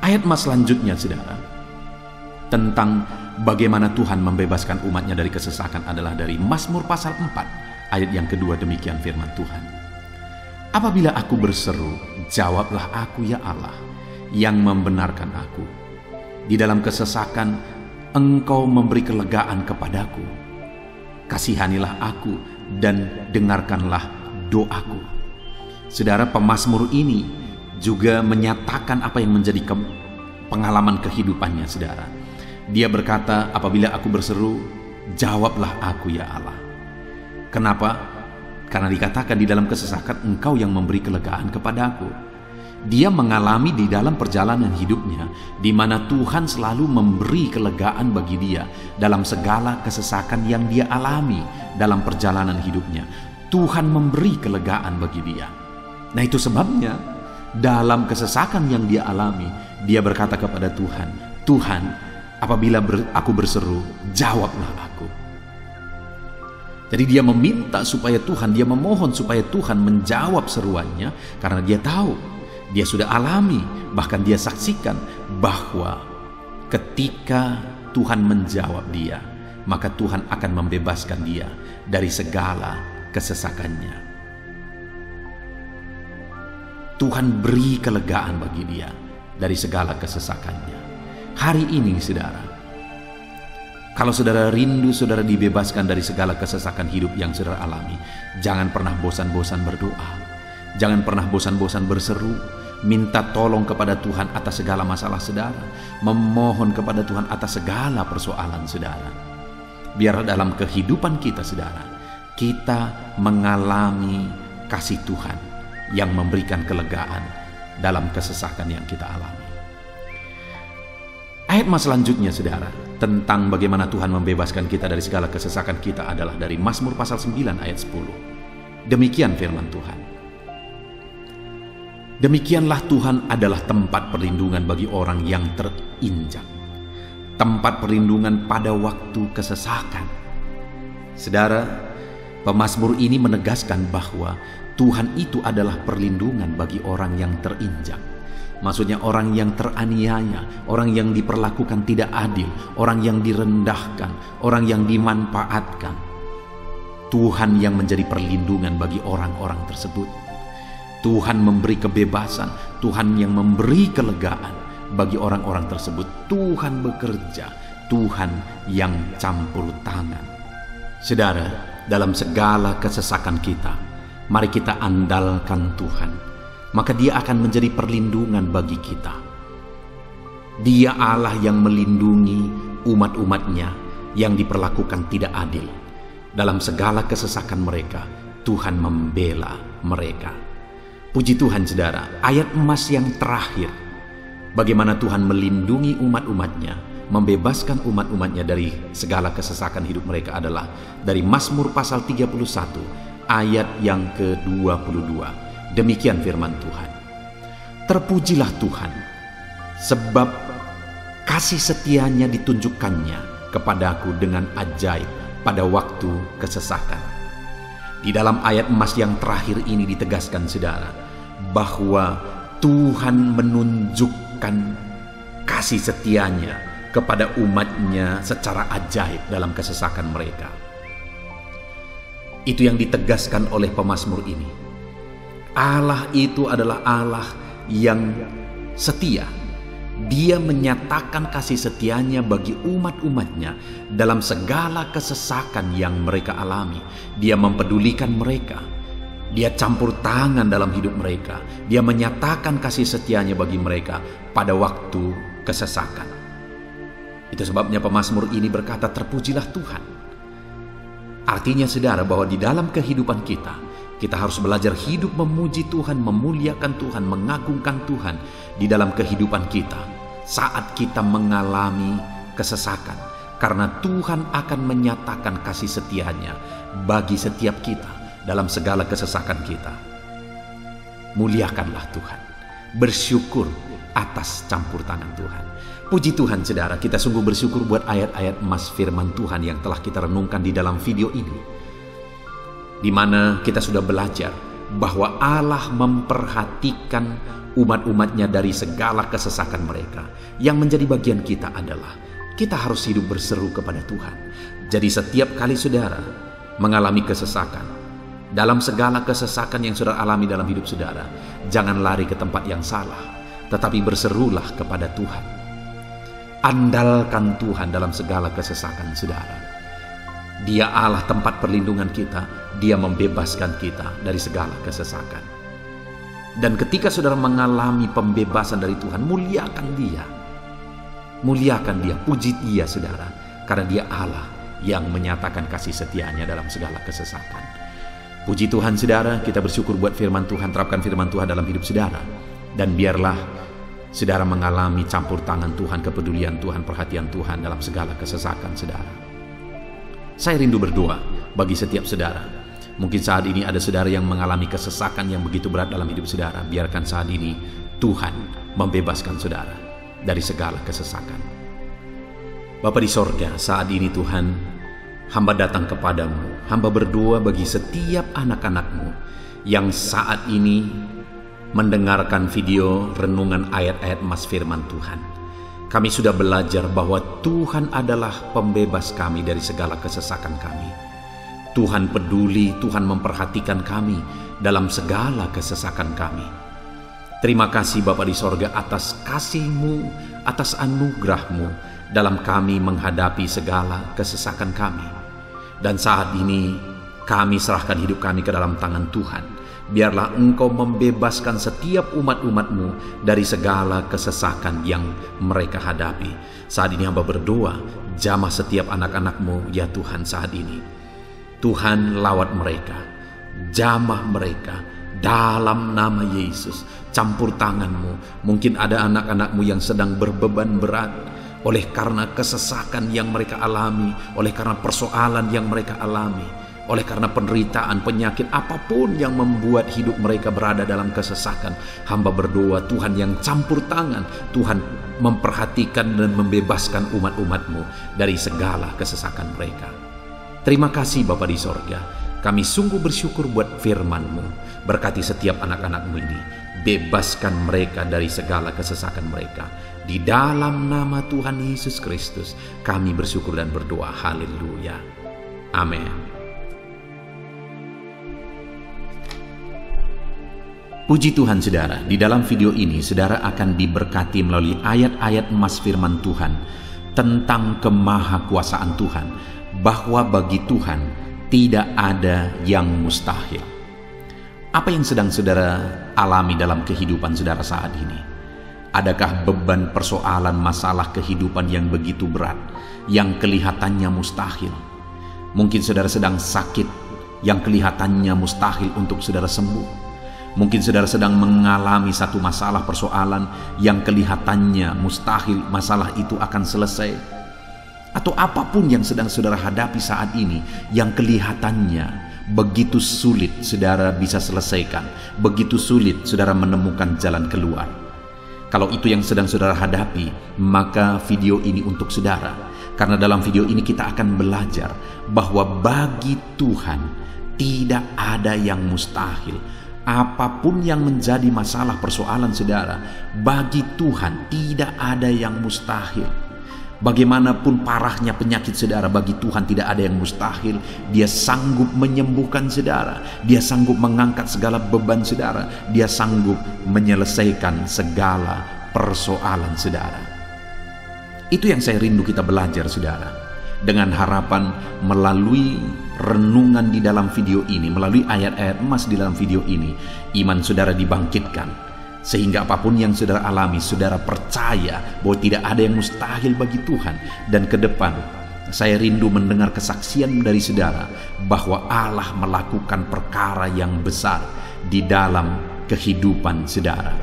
Ayat mas selanjutnya, saudara, tentang bagaimana Tuhan membebaskan umatnya dari kesesakan adalah dari Mazmur pasal 4 ayat yang kedua. Demikian firman Tuhan. Apabila aku berseru, jawablah aku ya Allah, yang membenarkan aku. Di dalam kesesakan Engkau memberi kelegaan kepadaku. Kasihanilah aku dan dengarkanlah doaku. Saudara, pemazmur ini juga menyatakan apa yang menjadi pengalaman kehidupannya, saudara. Dia berkata, apabila aku berseru, jawablah aku ya Allah. Kenapa? Karena dikatakan di dalam kesesakan Engkau yang memberi kelegaan kepadaku. Dia mengalami di dalam perjalanan hidupnya, di mana Tuhan selalu memberi kelegaan bagi dia dalam segala kesesakan yang dia alami dalam perjalanan hidupnya. Tuhan memberi kelegaan bagi dia. Nah, itu sebabnya dalam kesesakan yang dia alami, dia berkata kepada Tuhan, Tuhan, apabila aku berseru, jawablah aku. Jadi dia meminta supaya Tuhan, dia memohon supaya Tuhan menjawab seruannya, karena dia tahu, dia sudah alami, bahkan dia saksikan bahwa ketika Tuhan menjawab dia, maka Tuhan akan membebaskan dia dari segala kesesakannya. Tuhan beri kelegaan bagi dia dari segala kesesakannya. Hari ini, saudara, kalau saudara rindu saudara dibebaskan dari segala kesesakan hidup yang saudara alami, jangan pernah bosan-bosan berdoa. Jangan pernah bosan-bosan berseru, minta tolong kepada Tuhan atas segala masalah saudara, memohon kepada Tuhan atas segala persoalan saudara. Biar dalam kehidupan kita, saudara, kita mengalami kasih Tuhan yang memberikan kelegaan dalam kesesakan yang kita alami. Ayat mas selanjutnya, saudara, tentang bagaimana Tuhan membebaskan kita dari segala kesesakan kita adalah dari Mazmur pasal 9 ayat 10. Demikian firman Tuhan. Demikianlah Tuhan adalah tempat perlindungan bagi orang yang terinjak, tempat perlindungan pada waktu kesesakan. Saudara, pemazmur ini menegaskan bahwa Tuhan itu adalah perlindungan bagi orang yang terinjak. Maksudnya orang yang teraniaya, orang yang diperlakukan tidak adil, orang yang direndahkan, orang yang dimanfaatkan. Tuhan yang menjadi perlindungan bagi orang-orang tersebut. Tuhan memberi kebebasan, Tuhan yang memberi kelegaan bagi orang-orang tersebut. Tuhan bekerja, Tuhan yang campur tangan. Saudara, dalam segala kesesakan kita, mari kita andalkan Tuhan, maka Dia akan menjadi perlindungan bagi kita. Dia Allah yang melindungi umat-umatnya yang diperlakukan tidak adil. Dalam segala kesesakan mereka, Tuhan membela mereka. Puji Tuhan, saudara, ayat emas yang terakhir, bagaimana Tuhan melindungi umat-umatnya, membebaskan umat-umatnya dari segala kesesakan hidup mereka adalah dari Mazmur pasal 31 ayat yang ke-22. Demikian firman Tuhan. Terpujilah Tuhan, sebab kasih setianya ditunjukkannya kepadaku dengan ajaib pada waktu kesesakan. Di dalam ayat emas yang terakhir ini ditegaskan, saudara, bahwa Tuhan menunjukkan kasih setianya kepada umatnya secara ajaib dalam kesesakan mereka. Itu yang ditegaskan oleh pemazmur ini. Allah itu adalah Allah yang setia. Dia menyatakan kasih setianya bagi umat-umatnya dalam segala kesesakan yang mereka alami. Dia mempedulikan mereka. Dia campur tangan dalam hidup mereka. Dia menyatakan kasih setianya bagi mereka pada waktu kesesakan. Itu sebabnya pemazmur ini berkata, terpujilah Tuhan. Artinya, saudara, bahwa di dalam kehidupan kita harus belajar hidup memuji Tuhan, memuliakan Tuhan, mengagungkan Tuhan di dalam kehidupan kita saat kita mengalami kesesakan. Karena Tuhan akan menyatakan kasih setianya bagi setiap kita dalam segala kesesakan kita. Muliakanlah Tuhan, bersyukur atas campur tangan Tuhan. Puji Tuhan saudara, kita sungguh bersyukur buat ayat-ayat emas firman Tuhan yang telah kita renungkan di dalam video ini, di mana kita sudah belajar bahwa Allah memperhatikan umat-umatnya dari segala kesesakan mereka. Yang menjadi bagian kita adalah kita harus hidup berseru kepada Tuhan. Jadi setiap kali saudara mengalami kesesakan, dalam segala kesesakan yang saudara alami dalam hidup saudara, jangan lari ke tempat yang salah, tetapi berserulah kepada Tuhan. Andalkan Tuhan dalam segala kesesakan saudara. Dia Allah tempat perlindungan kita. Dia membebaskan kita dari segala kesesakan. Dan ketika saudara mengalami pembebasan dari Tuhan, muliakan Dia. Muliakan Dia, puji Dia saudara. Karena Dia Allah yang menyatakan kasih setianya dalam segala kesesakan. Puji Tuhan saudara, kita bersyukur buat firman Tuhan. Terapkan firman Tuhan dalam hidup saudara. Dan biarlah saudara mengalami campur tangan Tuhan, kepedulian Tuhan, perhatian Tuhan dalam segala kesesakan saudara. Saya rindu berdoa bagi setiap saudara. Mungkin saat ini ada saudara yang mengalami kesesakan yang begitu berat dalam hidup saudara. Biarkan saat ini Tuhan membebaskan saudara dari segala kesesakan. Bapa di sorga, saat ini Tuhan, hamba datang kepadamu. Hamba berdoa bagi setiap anak-anakmu yang saat ini mendengarkan video renungan ayat-ayat emas firman Tuhan. Kami sudah belajar bahwa Tuhan adalah pembebas kami dari segala kesesakan kami. Tuhan peduli, Tuhan memperhatikan kami dalam segala kesesakan kami. Terima kasih Bapa di sorga atas kasih-Mu, atas anugerah-Mu dalam kami menghadapi segala kesesakan kami. Dan saat ini kami serahkan hidup kami ke dalam tangan Tuhan. Biarlah Engkau membebaskan setiap umat-umat-Mu dari segala kesesakan yang mereka hadapi. Saat ini hamba berdoa, jamah setiap anak-anak-Mu ya Tuhan saat ini. Tuhan lawat mereka, jamah mereka dalam nama Yesus. Campur tangan-Mu. Mungkin ada anak-anak-Mu yang sedang berbeban berat oleh karena kesesakan yang mereka alami, oleh karena persoalan yang mereka alami, oleh karena penderitaan, penyakit, apapun yang membuat hidup mereka berada dalam kesesakan. Hamba berdoa Tuhan yang campur tangan, Tuhan memperhatikan dan membebaskan umat-umat-Mu dari segala kesesakan mereka. Terima kasih Bapa di sorga. Kami sungguh bersyukur buat firman-Mu. Berkati setiap anak-anak-Mu ini. Bebaskan mereka dari segala kesesakan mereka. Di dalam nama Tuhan Yesus Kristus kami bersyukur dan berdoa. Haleluya. Amin. Puji Tuhan saudara, di dalam video ini saudara akan diberkati melalui ayat-ayat emas firman Tuhan tentang kemahakuasaan Tuhan, bahwa bagi Tuhan tidak ada yang mustahil. Apa yang sedang saudara alami dalam kehidupan saudara saat ini? Adakah beban, persoalan, masalah kehidupan yang begitu berat, yang kelihatannya mustahil? Mungkin saudara sedang sakit, yang kelihatannya mustahil untuk saudara sembuh. Mungkin saudara sedang mengalami satu masalah, persoalan yang kelihatannya mustahil masalah itu akan selesai. Atau apapun yang sedang saudara hadapi saat ini yang kelihatannya begitu sulit saudara bisa selesaikan, begitu sulit saudara menemukan jalan keluar. Kalau itu yang sedang saudara hadapi, maka video ini untuk saudara. Karena dalam video ini kita akan belajar bahwa bagi Tuhan tidak ada yang mustahil. Apapun yang menjadi masalah persoalan saudara, bagi Tuhan tidak ada yang mustahil. Bagaimanapun parahnya penyakit saudara, bagi Tuhan tidak ada yang mustahil. Dia sanggup menyembuhkan saudara. Dia sanggup mengangkat segala beban saudara. Dia sanggup menyelesaikan segala persoalan saudara. Itu yang saya rindu kita belajar saudara. Dengan harapan melalui renungan di dalam video ini, melalui ayat-ayat emas di dalam video ini, iman saudara dibangkitkan. Sehingga apapun yang saudara alami, saudara percaya bahwa tidak ada yang mustahil bagi Tuhan. Dan ke depan saya rindu mendengar kesaksian dari saudara bahwa Allah melakukan perkara yang besar di dalam kehidupan saudara.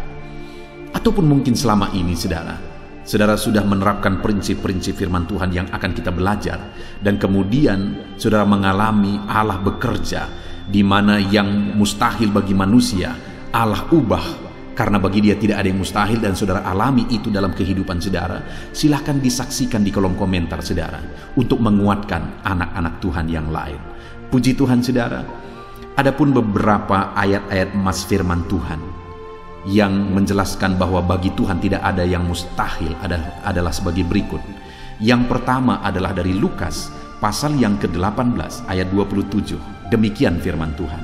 Ataupun mungkin selama ini saudara sudah menerapkan prinsip-prinsip firman Tuhan yang akan kita belajar, dan kemudian saudara mengalami Allah bekerja di mana yang mustahil bagi manusia, Allah ubah Karena bagi dia tidak ada yang mustahil dan saudara alami itu dalam kehidupan saudara, silahkan disaksikan di kolom komentar saudara untuk menguatkan anak-anak Tuhan yang lain. Puji Tuhan saudara. Adapun beberapa ayat-ayat emas firman Tuhan yang menjelaskan bahwa bagi Tuhan tidak ada yang mustahil adalah sebagai berikut. Yang pertama adalah dari Lukas pasal yang ke-18 ayat 27. Demikian firman Tuhan.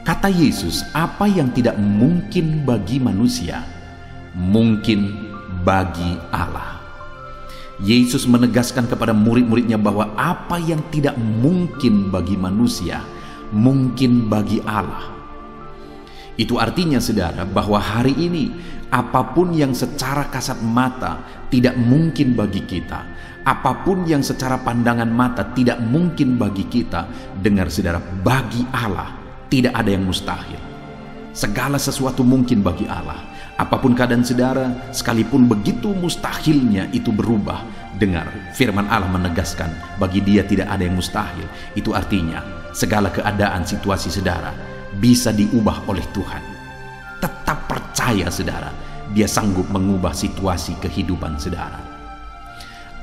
Kata Yesus, apa yang tidak mungkin bagi manusia, mungkin bagi Allah. Yesus menegaskan kepada murid-muridnya bahwa apa yang tidak mungkin bagi manusia, mungkin bagi Allah. Itu artinya saudara bahwa hari ini apapun yang secara kasat mata tidak mungkin bagi kita, apapun yang secara pandangan mata tidak mungkin bagi kita, dengar saudara, bagi Allah tidak ada yang mustahil. Segala sesuatu mungkin bagi Allah. Apapun keadaan saudara, sekalipun begitu mustahilnya itu berubah. Dengar, firman Allah menegaskan bagi dia tidak ada yang mustahil. Itu artinya segala keadaan situasi saudara bisa diubah oleh Tuhan. Tetap percaya saudara, dia sanggup mengubah situasi kehidupan saudara.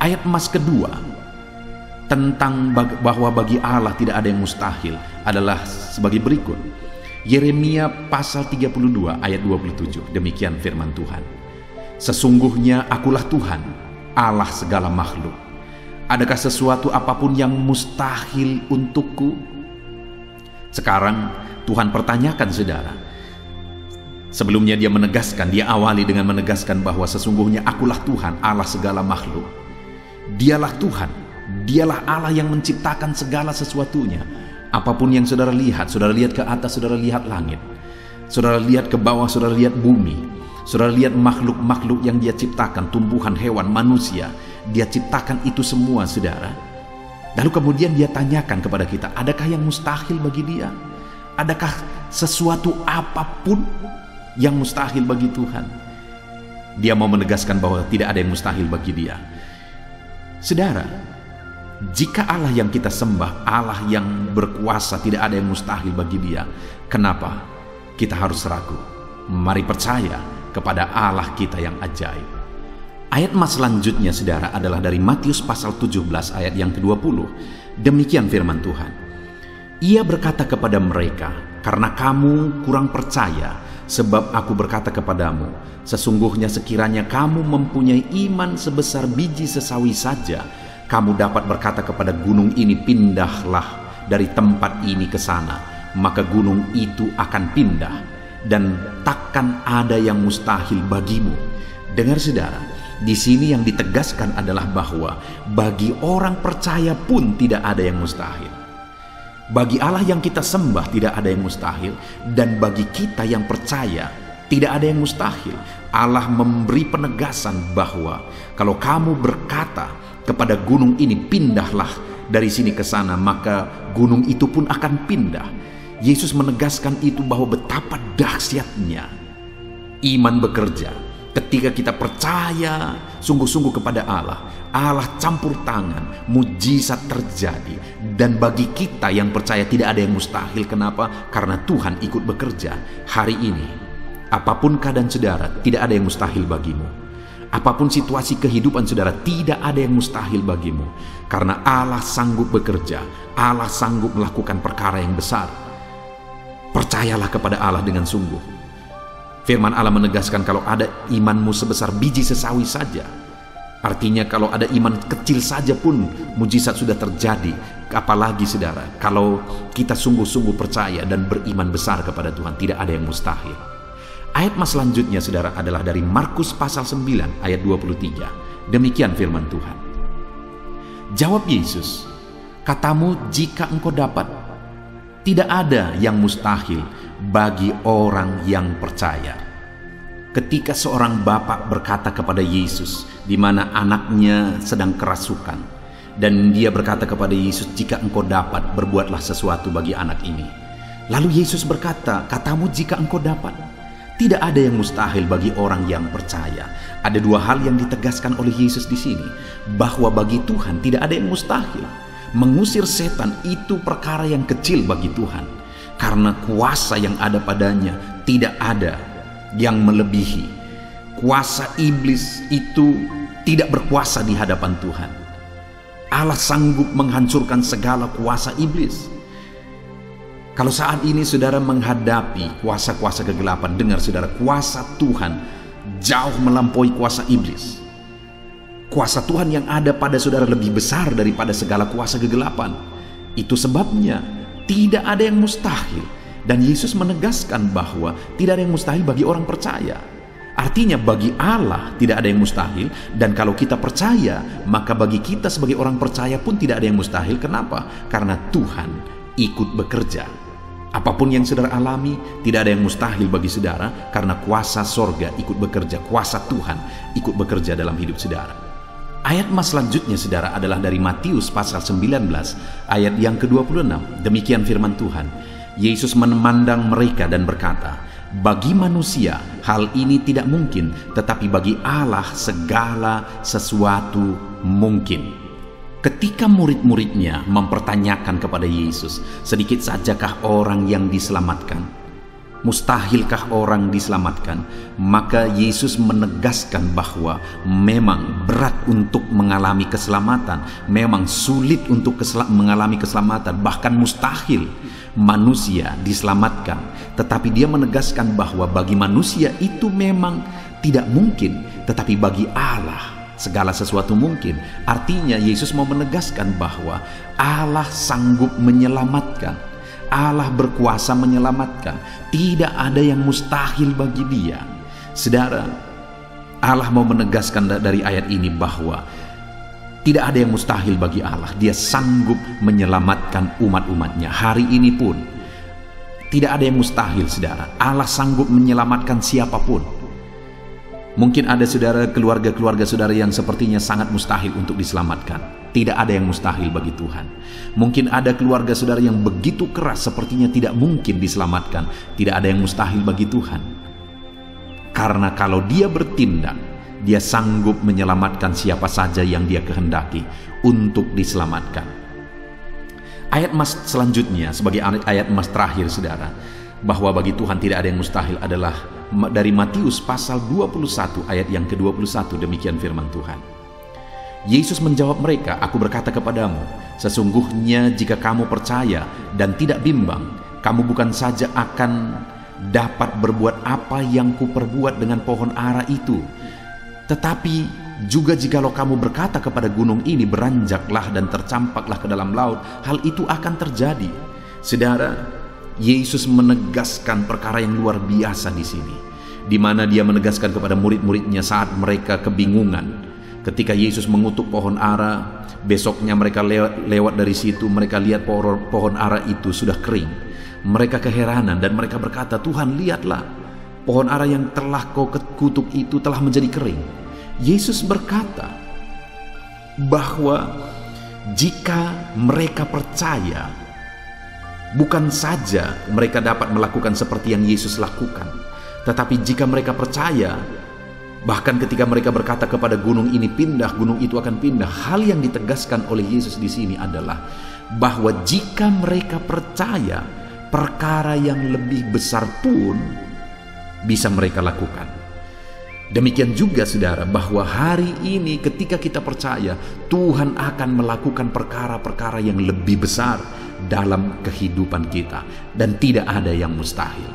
Ayat emas kedua tentang bahwa bagi Allah tidak ada yang mustahil adalah sebagai berikut. Yeremia pasal 32 ayat 27. Demikian firman Tuhan. Sesungguhnya akulah Tuhan, Allah segala makhluk. Adakah sesuatu apapun yang mustahil untukku? Sekarang Tuhan pertanyakan saudara. Sebelumnya dia menegaskan, dia awali dengan menegaskan bahwa sesungguhnya akulah Tuhan, Allah segala makhluk. Dialah Tuhan, dialah Allah yang menciptakan segala sesuatunya. Apapun yang saudara lihat ke atas, saudara lihat langit, saudara lihat ke bawah, saudara lihat bumi, saudara lihat makhluk-makhluk yang dia ciptakan, tumbuhan, hewan, manusia, dia ciptakan itu semua saudara. Lalu kemudian dia tanyakan kepada kita, adakah yang mustahil bagi dia? Adakah sesuatu apapun yang mustahil bagi Tuhan? Dia mau menegaskan bahwa tidak ada yang mustahil bagi dia. Saudara, jika Allah yang kita sembah, Allah yang berkuasa, tidak ada yang mustahil bagi dia, kenapa kita harus ragu? Mari percaya kepada Allah kita yang ajaib. Ayat emas selanjutnya saudara adalah dari Matius pasal 17 ayat yang ke-20. Demikian firman Tuhan. Ia berkata kepada mereka, karena kamu kurang percaya, sebab aku berkata kepadamu, sesungguhnya sekiranya kamu mempunyai iman sebesar biji sesawi saja, kamu dapat berkata kepada gunung ini, pindahlah dari tempat ini ke sana, maka gunung itu akan pindah, dan takkan ada yang mustahil bagimu. Dengar saudara, di sini yang ditegaskan adalah bahwa bagi orang percaya pun tidak ada yang mustahil. Bagi Allah yang kita sembah tidak ada yang mustahil, dan bagi kita yang percaya tidak ada yang mustahil. Allah memberi penegasan bahwa kalau kamu berkata kepada gunung ini, pindahlah dari sini ke sana, maka gunung itu pun akan pindah. Yesus menegaskan itu bahwa betapa dahsyatnya iman bekerja. Ketika kita percaya sungguh-sungguh kepada Allah, Allah campur tangan, mujizat terjadi. Dan bagi kita yang percaya tidak ada yang mustahil. Kenapa? Karena Tuhan ikut bekerja. Hari ini, apapun keadaan saudara, tidak ada yang mustahil bagimu. Apapun situasi kehidupan saudara, tidak ada yang mustahil bagimu. Karena Allah sanggup bekerja, Allah sanggup melakukan perkara yang besar. Percayalah kepada Allah dengan sungguh. Firman Allah menegaskan kalau ada imanmu sebesar biji sesawi saja. Artinya kalau ada iman kecil saja pun mujizat sudah terjadi. Apalagi saudara, kalau kita sungguh-sungguh percaya dan beriman besar kepada Tuhan, tidak ada yang mustahil. Ayat mas selanjutnya saudara adalah dari Markus pasal 9 ayat 23. Demikian firman Tuhan. Jawab Yesus, katamu jika engkau dapat, tidak ada yang mustahil bagi orang yang percaya. Ketika seorang bapak berkata kepada Yesus, di mana anaknya sedang kerasukan, dan dia berkata kepada Yesus, jika engkau dapat, berbuatlah sesuatu bagi anak ini. Lalu Yesus berkata, katamu jika engkau dapat. Tidak ada yang mustahil bagi orang yang percaya. Ada dua hal yang ditegaskan oleh Yesus di sini, bahwa bagi Tuhan tidak ada yang mustahil. Mengusir setan itu perkara yang kecil bagi Tuhan. karena kuasa yang ada padanya tidak ada yang melebihi. Kuasa iblis itu tidak berkuasa di hadapan Tuhan. Allah sanggup menghancurkan segala kuasa iblis. Kalau saat ini saudara menghadapi kuasa-kuasa kegelapan, dengar saudara, kuasa Tuhan jauh melampaui kuasa iblis. Kuasa Tuhan yang ada pada saudara lebih besar daripada segala kuasa kegelapan. Itu sebabnya tidak ada yang mustahil. Dan Yesus menegaskan bahwa tidak ada yang mustahil bagi orang percaya. Artinya bagi Allah tidak ada yang mustahil. Dan kalau kita percaya, maka bagi kita sebagai orang percaya pun tidak ada yang mustahil. Kenapa? Karena Tuhan ikut bekerja. Apapun yang saudara alami, tidak ada yang mustahil bagi saudara, karena kuasa sorga ikut bekerja, kuasa Tuhan ikut bekerja dalam hidup saudara. Ayat mas selanjutnya saudara adalah dari Matius pasal 19 ayat yang ke-26. Demikian firman Tuhan. Yesus memandang mereka dan berkata, bagi manusia hal ini tidak mungkin, tetapi bagi Allah segala sesuatu mungkin. Ketika murid-muridnya mempertanyakan kepada Yesus, sedikit sajakah orang yang diselamatkan? Mustahilkah orang diselamatkan? Maka Yesus menegaskan bahwa memang berat untuk mengalami keselamatan, memang sulit untuk mengalami keselamatan, bahkan mustahil manusia diselamatkan. Tetapi dia menegaskan bahwa bagi manusia itu memang tidak mungkin, tetapi bagi Allah segala sesuatu mungkin. Artinya Yesus mau menegaskan bahwa Allah sanggup menyelamatkan. Allah berkuasa menyelamatkan. Tidak ada yang mustahil bagi Dia. Saudara, Allah mau menegaskan dari ayat ini bahwa tidak ada yang mustahil bagi Allah. Dia sanggup menyelamatkan umat-umatnya. Hari ini pun tidak ada yang mustahil, saudara. Allah sanggup menyelamatkan siapapun. Mungkin ada saudara, keluarga-keluarga saudara yang sepertinya sangat mustahil untuk diselamatkan. Tidak ada yang mustahil bagi Tuhan. Mungkin ada keluarga saudara yang begitu keras, sepertinya tidak mungkin diselamatkan. Tidak ada yang mustahil bagi Tuhan. Karena kalau Dia bertindak, Dia sanggup menyelamatkan siapa saja yang Dia kehendaki untuk diselamatkan. Ayat mas selanjutnya sebagai ayat mas terakhir saudara, bahwa bagi Tuhan tidak ada yang mustahil adalah dari Matius pasal 21 ayat yang ke-21. Demikian firman Tuhan. Yesus menjawab mereka, aku berkata kepadamu, sesungguhnya jika kamu percaya dan tidak bimbang, kamu bukan saja akan dapat berbuat apa yang kuperbuat dengan pohon ara itu, tetapi juga jikalau kamu berkata kepada gunung ini, beranjaklah dan tercampaklah ke dalam laut, hal itu akan terjadi. Saudara, Yesus menegaskan perkara yang luar biasa di sini, di mana Dia menegaskan kepada murid-muridnya saat mereka kebingungan. Ketika Yesus mengutuk pohon ara, besoknya mereka lewat dari situ, mereka lihat pohon ara itu sudah kering. Mereka keheranan dan mereka berkata, Tuhan, lihatlah, pohon ara yang telah kau kutuk itu telah menjadi kering. Yesus berkata bahwa jika mereka percaya, bukan saja mereka dapat melakukan seperti yang Yesus lakukan, tetapi jika mereka percaya, bahkan ketika mereka berkata kepada gunung ini pindah, gunung itu akan pindah. Hal yang ditegaskan oleh Yesus di sini adalah bahwa jika mereka percaya, perkara yang lebih besar pun bisa mereka lakukan. Demikian juga saudara, bahwa hari ini ketika kita percaya, Tuhan akan melakukan perkara-perkara yang lebih besar dalam kehidupan kita, dan tidak ada yang mustahil.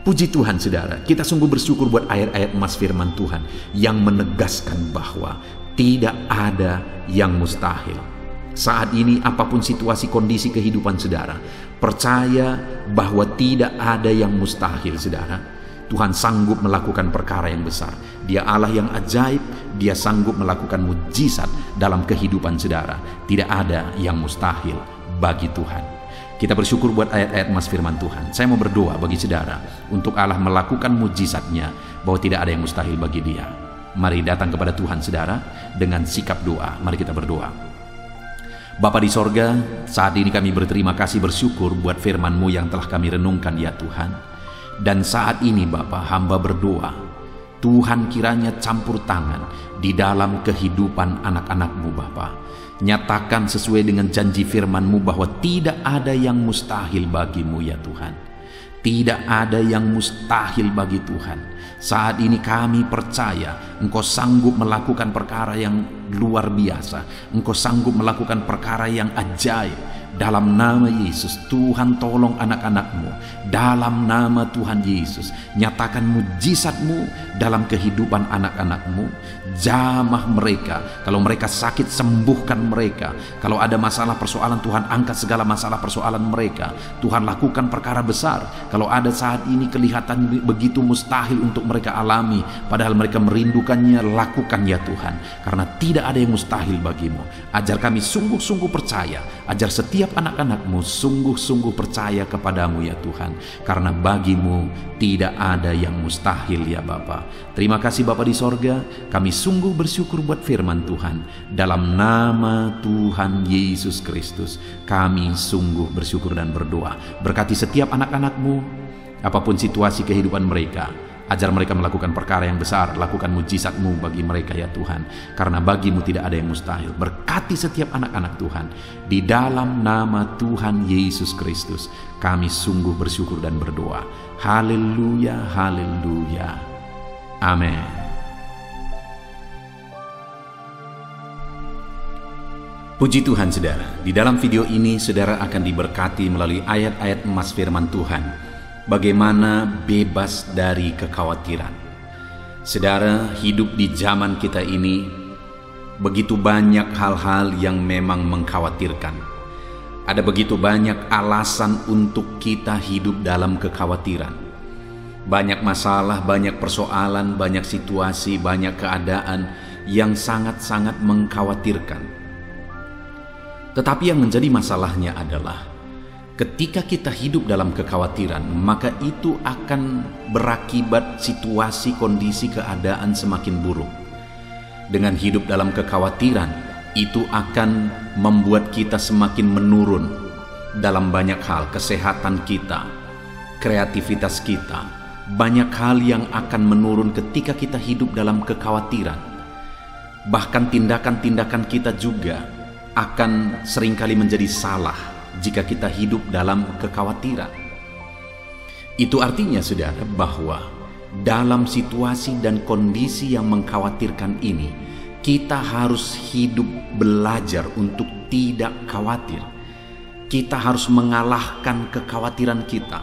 Puji Tuhan saudara, kita sungguh bersyukur buat ayat-ayat emas firman Tuhan yang menegaskan bahwa tidak ada yang mustahil. Saat ini apapun situasi kondisi kehidupan saudara, percaya bahwa tidak ada yang mustahil saudara. Tuhan sanggup melakukan perkara yang besar. Dia Allah yang ajaib, Dia sanggup melakukan mujizat dalam kehidupan saudara. Tidak ada yang mustahil bagi Tuhan. Kita bersyukur buat ayat-ayat emas firman Tuhan. Saya mau berdoa bagi saudara untuk Allah melakukan mujizatnya, bahwa tidak ada yang mustahil bagi Dia. Mari datang kepada Tuhan saudara dengan sikap doa. Mari kita berdoa. Bapa di sorga, saat ini kami berterima kasih, bersyukur buat firman-Mu yang telah kami renungkan ya Tuhan. Dan saat ini Bapa, hamba berdoa, Tuhan kiranya campur tangan di dalam kehidupan anak-anak-Mu Bapa. Nyatakan sesuai dengan janji firman-Mu bahwa tidak ada yang mustahil bagi-Mu ya Tuhan. Tidak ada yang mustahil bagi Tuhan. Saat ini kami percaya Engkau sanggup melakukan perkara yang luar biasa. Engkau sanggup melakukan perkara yang ajaib. Dalam nama Yesus, Tuhan tolong anak-anak-Mu. Dalam nama Tuhan Yesus, nyatakan mujizat-Mu dalam kehidupan anak-anak-Mu. Jamah mereka. Kalau mereka sakit, sembuhkan mereka. Kalau ada masalah persoalan, Tuhan angkat segala masalah persoalan mereka. Tuhan lakukan perkara besar. Kalau ada saat ini kelihatan begitu mustahil untuk mereka alami, padahal mereka merindukannya, lakukan ya Tuhan. Karena tidak ada yang mustahil bagi-Mu. Ajar kami sungguh-sungguh percaya. Ajar setiap anak-anak-Mu sungguh-sungguh percaya kepadamu ya Tuhan. Karena bagi-Mu tidak ada yang mustahil ya Bapa. Terima kasih Bapa di sorga. Kami sungguh bersyukur buat firman Tuhan. Dalam nama Tuhan Yesus Kristus, kami sungguh bersyukur dan berdoa. Berkati setiap anak-anak-Mu, apapun situasi kehidupan mereka. Ajar mereka melakukan perkara yang besar. Lakukan mujizat-Mu bagi mereka ya Tuhan. Karena bagi-Mu tidak ada yang mustahil. Berkati setiap anak-anak Tuhan. Di dalam nama Tuhan Yesus Kristus, kami sungguh bersyukur dan berdoa. Haleluya, haleluya. Amin. Puji Tuhan saudara. Di dalam video ini saudara akan diberkati melalui ayat-ayat emas firman Tuhan. Bagaimana bebas dari kekhawatiran. Saudara, hidup di zaman kita ini begitu banyak hal-hal yang memang mengkhawatirkan. Ada begitu banyak alasan untuk kita hidup dalam kekhawatiran. Banyak masalah, banyak persoalan, banyak situasi, banyak keadaan yang sangat-sangat mengkhawatirkan. Tetapi yang menjadi masalahnya adalah ketika kita hidup dalam kekhawatiran, maka itu akan berakibat situasi, kondisi, keadaan semakin buruk. Dengan hidup dalam kekhawatiran, itu akan membuat kita semakin menurun dalam banyak hal. Kesehatan kita, kreativitas kita, banyak hal yang akan menurun ketika kita hidup dalam kekhawatiran. Bahkan tindakan-tindakan kita juga akan seringkali menjadi salah jika kita hidup dalam kekhawatiran. Itu artinya saudara bahwa dalam situasi dan kondisi yang mengkhawatirkan ini, kita harus hidup belajar untuk tidak khawatir. Kita harus mengalahkan kekhawatiran kita.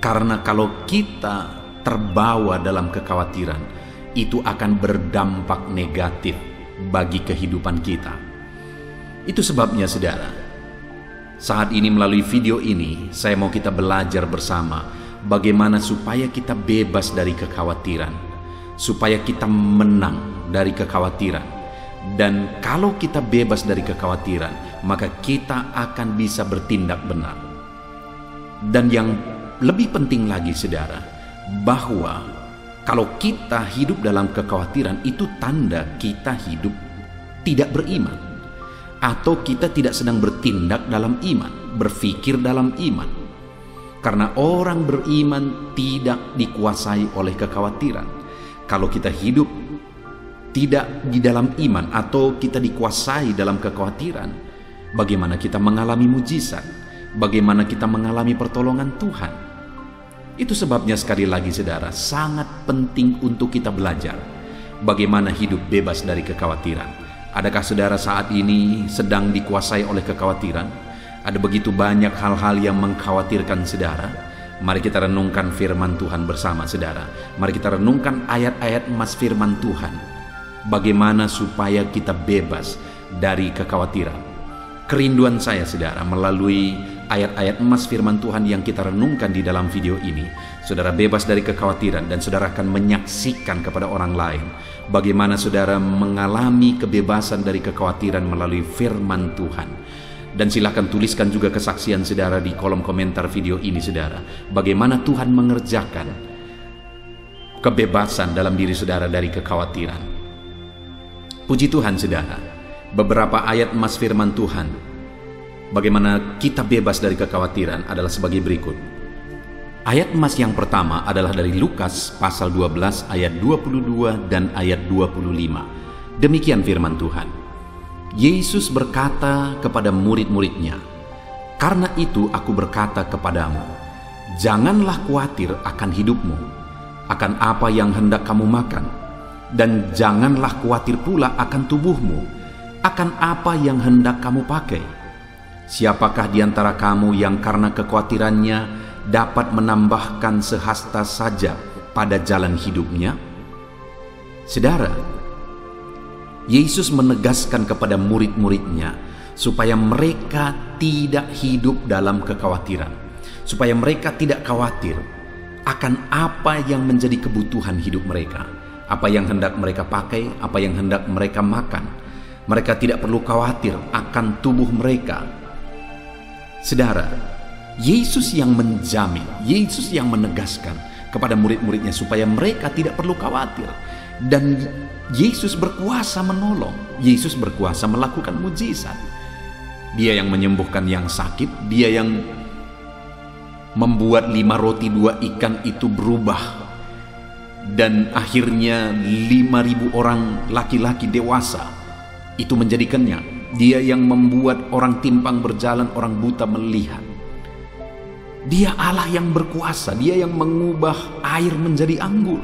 Karena kalau kita terbawa dalam kekhawatiran, itu akan berdampak negatif bagi kehidupan kita. Itu sebabnya saudara, saat ini melalui video ini, saya mau kita belajar bersama bagaimana supaya kita bebas dari kekhawatiran, supaya kita menang dari kekhawatiran. Dan kalau kita bebas dari kekhawatiran, maka kita akan bisa bertindak benar. Dan yang lebih penting lagi saudara, bahwa kalau kita hidup dalam kekhawatiran, itu tanda kita hidup tidak beriman. Atau kita tidak sedang bertindak dalam iman, berpikir dalam iman. Karena orang beriman tidak dikuasai oleh kekhawatiran. Kalau kita hidup tidak di dalam iman atau kita dikuasai dalam kekhawatiran, bagaimana kita mengalami mujizat? Bagaimana kita mengalami pertolongan Tuhan? Itu sebabnya sekali lagi saudara, sangat penting untuk kita belajar bagaimana hidup bebas dari kekhawatiran. Adakah saudara saat ini sedang dikuasai oleh kekhawatiran? Ada begitu banyak hal-hal yang mengkhawatirkan saudara. Mari kita renungkan firman Tuhan bersama saudara. Mari kita renungkan ayat-ayat emas firman Tuhan. Bagaimana supaya kita bebas dari kekhawatiran. Kerinduan saya saudara, melalui ayat-ayat emas firman Tuhan yang kita renungkan di dalam video ini, saudara bebas dari kekhawatiran dan saudara akan menyaksikan kepada orang lain bagaimana saudara mengalami kebebasan dari kekhawatiran melalui firman Tuhan. Dan silakan tuliskan juga kesaksian saudara di kolom komentar video ini saudara, bagaimana Tuhan mengerjakan kebebasan dalam diri saudara dari kekhawatiran. Puji Tuhan saudara, beberapa ayat emas firman Tuhan bagaimana kita bebas dari kekhawatiran adalah sebagai berikut. Ayat emas yang pertama adalah dari Lukas pasal 12 ayat 22 dan ayat 25. Demikian firman Tuhan. Yesus berkata kepada murid-muridnya, "Karena itu aku berkata kepadamu, janganlah khawatir akan hidupmu, akan apa yang hendak kamu makan, dan janganlah khawatir pula akan tubuhmu, akan apa yang hendak kamu pakai. Siapakah di antara kamu yang karena kekhawatirannya dapat menambahkan sehasta saja pada jalan hidupnya?" Saudara, Yesus menegaskan kepada murid-muridnya supaya mereka tidak hidup dalam kekhawatiran, supaya mereka tidak khawatir akan apa yang menjadi kebutuhan hidup mereka, apa yang hendak mereka pakai, apa yang hendak mereka makan. Mereka tidak perlu khawatir akan tubuh mereka. Saudara, Yesus yang menjamin, Yesus yang menegaskan kepada murid-muridnya supaya mereka tidak perlu khawatir. Dan Yesus berkuasa menolong, Yesus berkuasa melakukan mujizat. Dia yang menyembuhkan yang sakit, dia yang membuat 5 roti 2 ikan itu berubah, dan akhirnya 5.000 orang laki-laki dewasa itu menjadi kenyang. Dia yang membuat orang timpang berjalan, orang buta melihat. Dia Allah yang berkuasa, dia yang mengubah air menjadi anggur.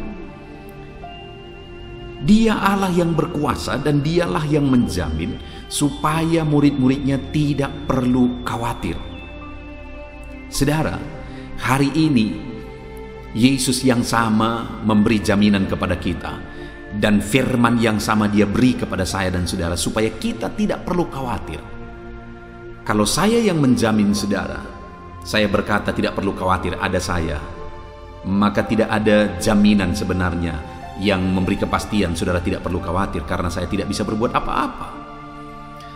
Dia Allah yang berkuasa, dan dialah yang menjamin supaya murid-muridnya tidak perlu khawatir. Saudara, hari ini Yesus yang sama memberi jaminan kepada kita, dan firman yang sama dia beri kepada saya dan saudara supaya kita tidak perlu khawatir. Kalau saya yang menjamin saudara, saya berkata tidak perlu khawatir, ada saya, maka tidak ada jaminan sebenarnya yang memberi kepastian saudara tidak perlu khawatir, karena saya tidak bisa berbuat apa-apa.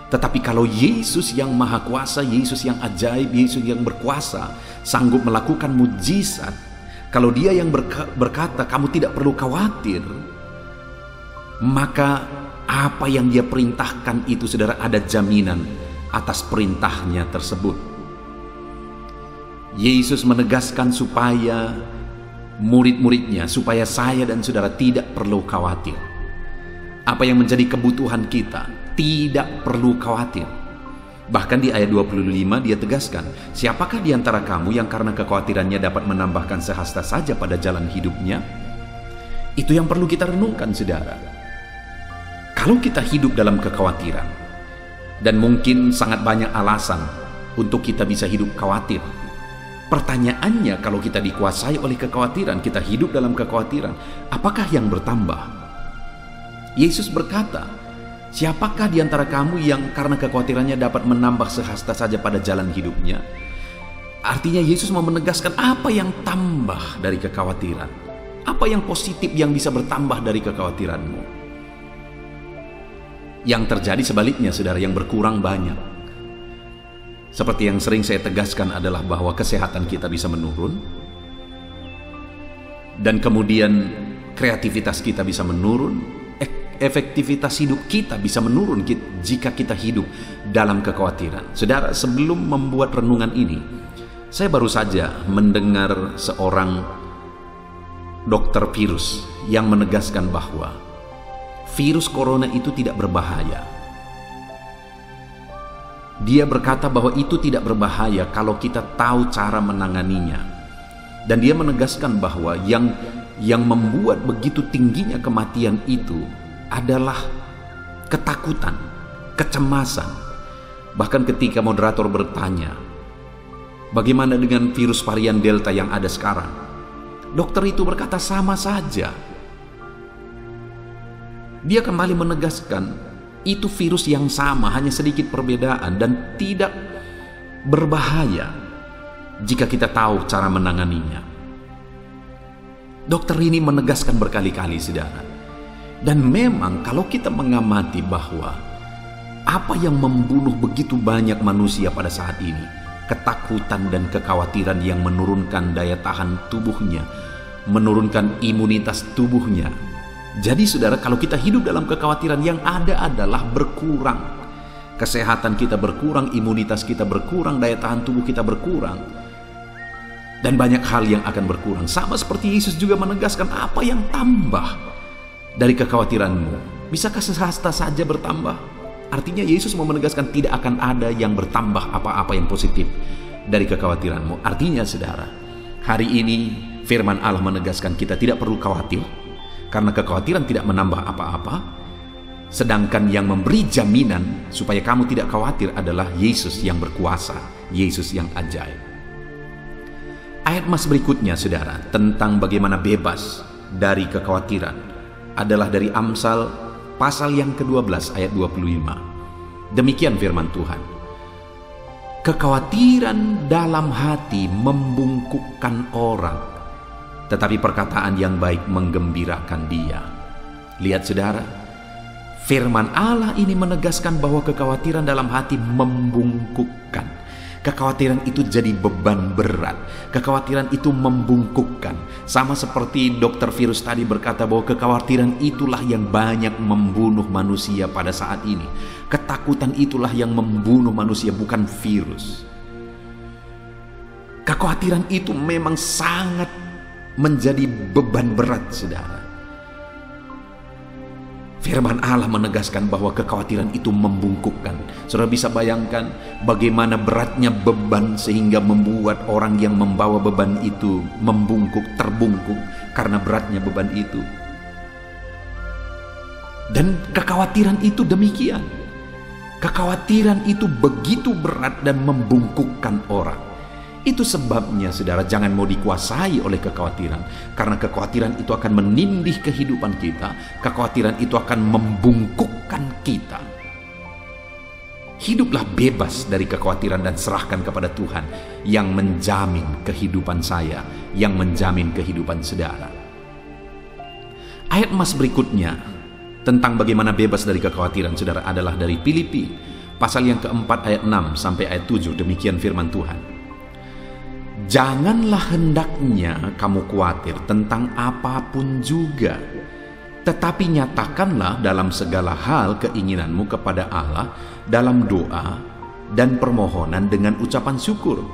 Tetapi kalau Yesus yang maha kuasa, Yesus yang ajaib, Yesus yang berkuasa, sanggup melakukan mujizat, kalau dia yang berkata kamu tidak perlu khawatir, maka apa yang dia perintahkan itu saudara ada jaminan atas perintahnya tersebut. Yesus menegaskan supaya murid-muridnya, supaya saya dan saudara tidak perlu khawatir. Apa yang menjadi kebutuhan kita tidak perlu khawatir. Bahkan di ayat 25 dia tegaskan, siapakah di antara kamu yang karena kekhawatirannya dapat menambahkan sehasta saja pada jalan hidupnya? Itu yang perlu kita renungkan saudara. Kalau kita hidup dalam kekhawatiran, dan mungkin sangat banyak alasan untuk kita bisa hidup khawatir. Pertanyaannya, kalau kita dikuasai oleh kekhawatiran, kita hidup dalam kekhawatiran, apakah yang bertambah? Yesus berkata, siapakah di antara kamu yang karena kekhawatirannya dapat menambah sehasta saja pada jalan hidupnya? Artinya Yesus mau menegaskan apa yang tambah dari kekhawatiran, apa yang positif yang bisa bertambah dari kekhawatiranmu. Yang terjadi sebaliknya saudara, yang berkurang banyak. Seperti yang sering saya tegaskan adalah bahwa kesehatan kita bisa menurun, dan kemudian kreativitas kita bisa menurun, efektivitas hidup kita bisa menurun jika kita hidup dalam kekhawatiran. Saudara, sebelum membuat renungan ini, saya baru saja mendengar seorang dokter virus yang menegaskan bahwa virus corona itu tidak berbahaya. Dia berkata bahwa itu tidak berbahaya kalau kita tahu cara menanganinya. Dan dia menegaskan bahwa yang membuat begitu tingginya kematian itu adalah ketakutan, kecemasan. Bahkan ketika moderator bertanya, bagaimana dengan virus varian Delta yang ada sekarang? Dokter itu berkata sama saja. Dia kembali menegaskan, itu virus yang sama, hanya sedikit perbedaan, dan tidak berbahaya jika kita tahu cara menanganinya. Dokter ini menegaskan berkali-kali saudara. Dan memang kalau kita mengamati bahwa apa yang membunuh begitu banyak manusia pada saat ini, ketakutan dan kekhawatiran yang menurunkan daya tahan tubuhnya, menurunkan imunitas tubuhnya. Jadi saudara, kalau kita hidup dalam kekhawatiran, yang ada adalah berkurang. Kesehatan kita berkurang, imunitas kita berkurang, daya tahan tubuh kita berkurang. Dan banyak hal yang akan berkurang. Sama seperti Yesus juga menegaskan, apa yang tambah dari kekhawatiranmu, bisakah sehasta saja bertambah? Artinya Yesus mau menegaskan tidak akan ada yang bertambah apa-apa yang positif dari kekhawatiranmu. Artinya saudara, hari ini firman Allah menegaskan kita tidak perlu khawatir, karena kekhawatiran tidak menambah apa-apa. Sedangkan yang memberi jaminan supaya kamu tidak khawatir adalah Yesus yang berkuasa, Yesus yang ajaib. Ayat mas berikutnya saudara, tentang bagaimana bebas dari kekhawatiran, adalah dari Amsal pasal yang ke-12 ayat 25. Demikian firman Tuhan. Kekhawatiran dalam hati membungkukkan orang, tetapi perkataan yang baik menggembirakan dia. Lihat saudara, firman Allah ini menegaskan bahwa kekhawatiran dalam hati membungkukkan. Kekhawatiran itu jadi beban berat. Kekhawatiran itu membungkukkan. Sama seperti dokter virus tadi berkata bahwa kekhawatiran itulah yang banyak membunuh manusia pada saat ini. Ketakutan itulah yang membunuh manusia, bukan virus. Kekhawatiran itu memang sangat menjadi beban berat, saudara. Firman Allah menegaskan bahwa kekhawatiran itu membungkukkan. Saudara bisa bayangkan bagaimana beratnya beban sehingga membuat orang yang membawa beban itu membungkuk, terbungkuk karena beratnya beban itu. Dan kekhawatiran itu demikian. Kekhawatiran itu begitu berat dan membungkukkan orang. Itu sebabnya saudara jangan mau dikuasai oleh kekhawatiran, karena kekhawatiran itu akan menindih kehidupan kita. Kekhawatiran itu akan membungkukkan kita. Hiduplah bebas dari kekhawatiran dan serahkan kepada Tuhan yang menjamin kehidupan saya, yang menjamin kehidupan saudara. Ayat mas berikutnya tentang bagaimana bebas dari kekhawatiran saudara adalah dari Filipi pasal yang keempat ayat 6 sampai ayat 7. Demikian firman Tuhan. Janganlah hendaknya kamu khawatir tentang apapun juga, tetapi nyatakanlah dalam segala hal keinginanmu kepada Allah dalam doa dan permohonan dengan ucapan syukur.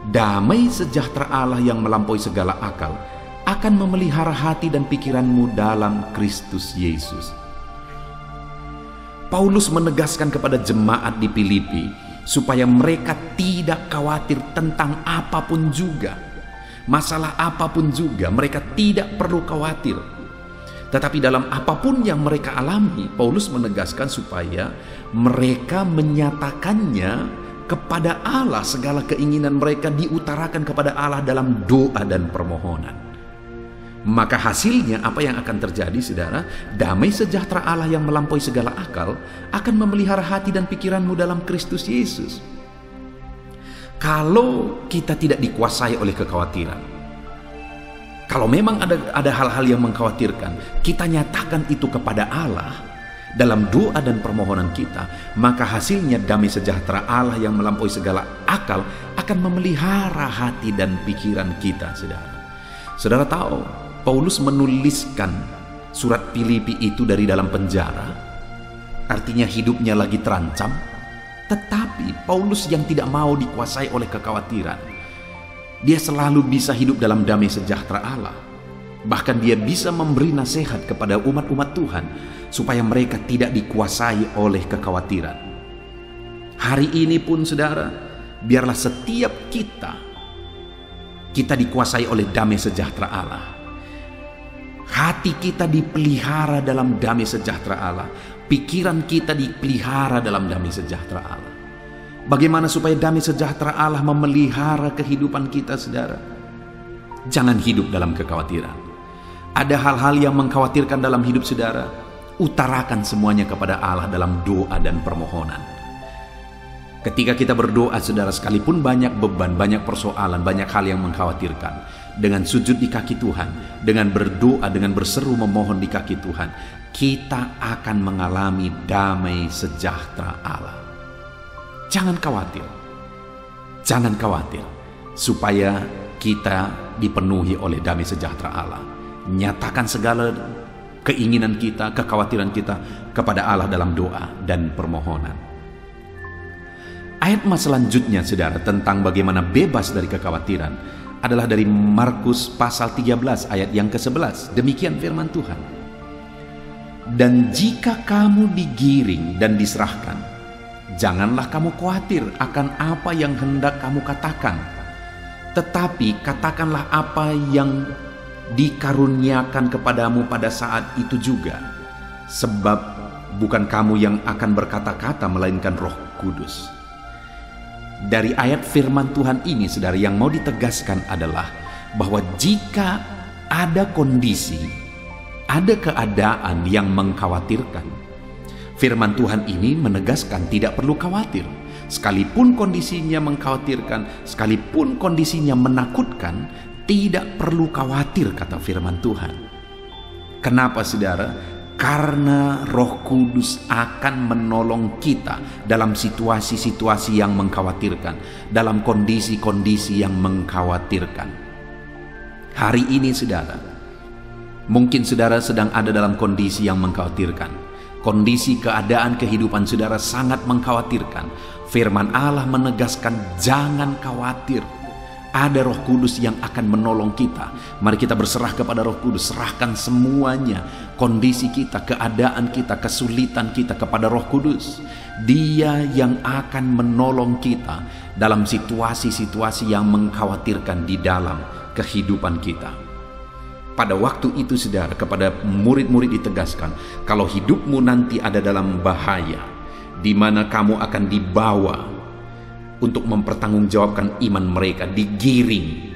Damai sejahtera Allah yang melampaui segala akal akan memelihara hati dan pikiranmu dalam Kristus Yesus. Paulus menegaskan kepada jemaat di Filipi supaya mereka tidak khawatir tentang apapun juga. Masalah apapun juga mereka tidak perlu khawatir. Tetapi dalam apapun yang mereka alami, Paulus menegaskan supaya mereka menyatakannya kepada Allah. Segala keinginan mereka diutarakan kepada Allah dalam doa dan permohonan. Maka hasilnya apa yang akan terjadi saudara? Damai sejahtera Allah yang melampaui segala akal akan memelihara hati dan pikiranmu dalam Kristus Yesus. Kalau kita tidak dikuasai oleh kekhawatiran, kalau memang ada hal-hal yang mengkhawatirkan, kita nyatakan itu kepada Allah dalam doa dan permohonan kita, maka hasilnya damai sejahtera Allah yang melampaui segala akal akan memelihara hati dan pikiran kita, saudara. Saudara tahu, Paulus menuliskan surat Filipi itu dari dalam penjara, artinya hidupnya lagi terancam. Tetapi Paulus yang tidak mau dikuasai oleh kekhawatiran, dia selalu bisa hidup dalam damai sejahtera Allah. Bahkan dia bisa memberi nasihat kepada umat-umat Tuhan supaya mereka tidak dikuasai oleh kekhawatiran. Hari ini pun saudara, biarlah setiap kita dikuasai oleh damai sejahtera Allah. Hati kita dipelihara dalam damai sejahtera Allah. Pikiran kita dipelihara dalam damai sejahtera Allah. Bagaimana supaya damai sejahtera Allah memelihara kehidupan kita, saudara? Jangan hidup dalam kekhawatiran. Ada hal-hal yang mengkhawatirkan dalam hidup saudara, utarakan semuanya kepada Allah dalam doa dan permohonan. Ketika kita berdoa, saudara, sekalipun banyak beban, banyak persoalan, banyak hal yang mengkhawatirkan, dengan sujud di kaki Tuhan, dengan berdoa, dengan berseru memohon di kaki Tuhan, kita akan mengalami damai sejahtera Allah. Jangan khawatir. Jangan khawatir, supaya kita dipenuhi oleh damai sejahtera Allah. Nyatakan segala keinginan kita, kekhawatiran kita kepada Allah dalam doa dan permohonan. Ayat selanjutnya, saudara, tentang bagaimana bebas dari kekhawatiran adalah dari Markus pasal 13 ayat yang ke-11. Demikian firman Tuhan. Dan jika kamu digiring dan diserahkan, janganlah kamu khawatir akan apa yang hendak kamu katakan, tetapi katakanlah apa yang dikaruniakan kepadamu pada saat itu juga, sebab bukan kamu yang akan berkata-kata, melainkan Roh Kudus. Dari ayat firman Tuhan ini, saudara, yang mau ditegaskan adalah bahwa jika ada kondisi, ada keadaan yang mengkhawatirkan, firman Tuhan ini menegaskan tidak perlu khawatir. Sekalipun kondisinya mengkhawatirkan, sekalipun kondisinya menakutkan, tidak perlu khawatir, kata firman Tuhan. Kenapa, saudara? Karena Roh Kudus akan menolong kita dalam situasi-situasi yang mengkhawatirkan, dalam kondisi-kondisi yang mengkhawatirkan. Hari ini, saudara, mungkin saudara sedang ada dalam kondisi yang mengkhawatirkan. Kondisi keadaan kehidupan saudara sangat mengkhawatirkan. Firman Allah menegaskan jangan khawatir. Ada Roh Kudus yang akan menolong kita. Mari kita berserah kepada Roh Kudus. Serahkan semuanya, kondisi kita, keadaan kita, kesulitan kita kepada Roh Kudus. Dia yang akan menolong kita dalam situasi-situasi yang mengkhawatirkan di dalam kehidupan kita. Pada waktu itu, saudara, kepada murid-murid ditegaskan, kalau hidupmu nanti ada dalam bahaya, di mana kamu akan dibawa untuk mempertanggungjawabkan iman mereka, digiring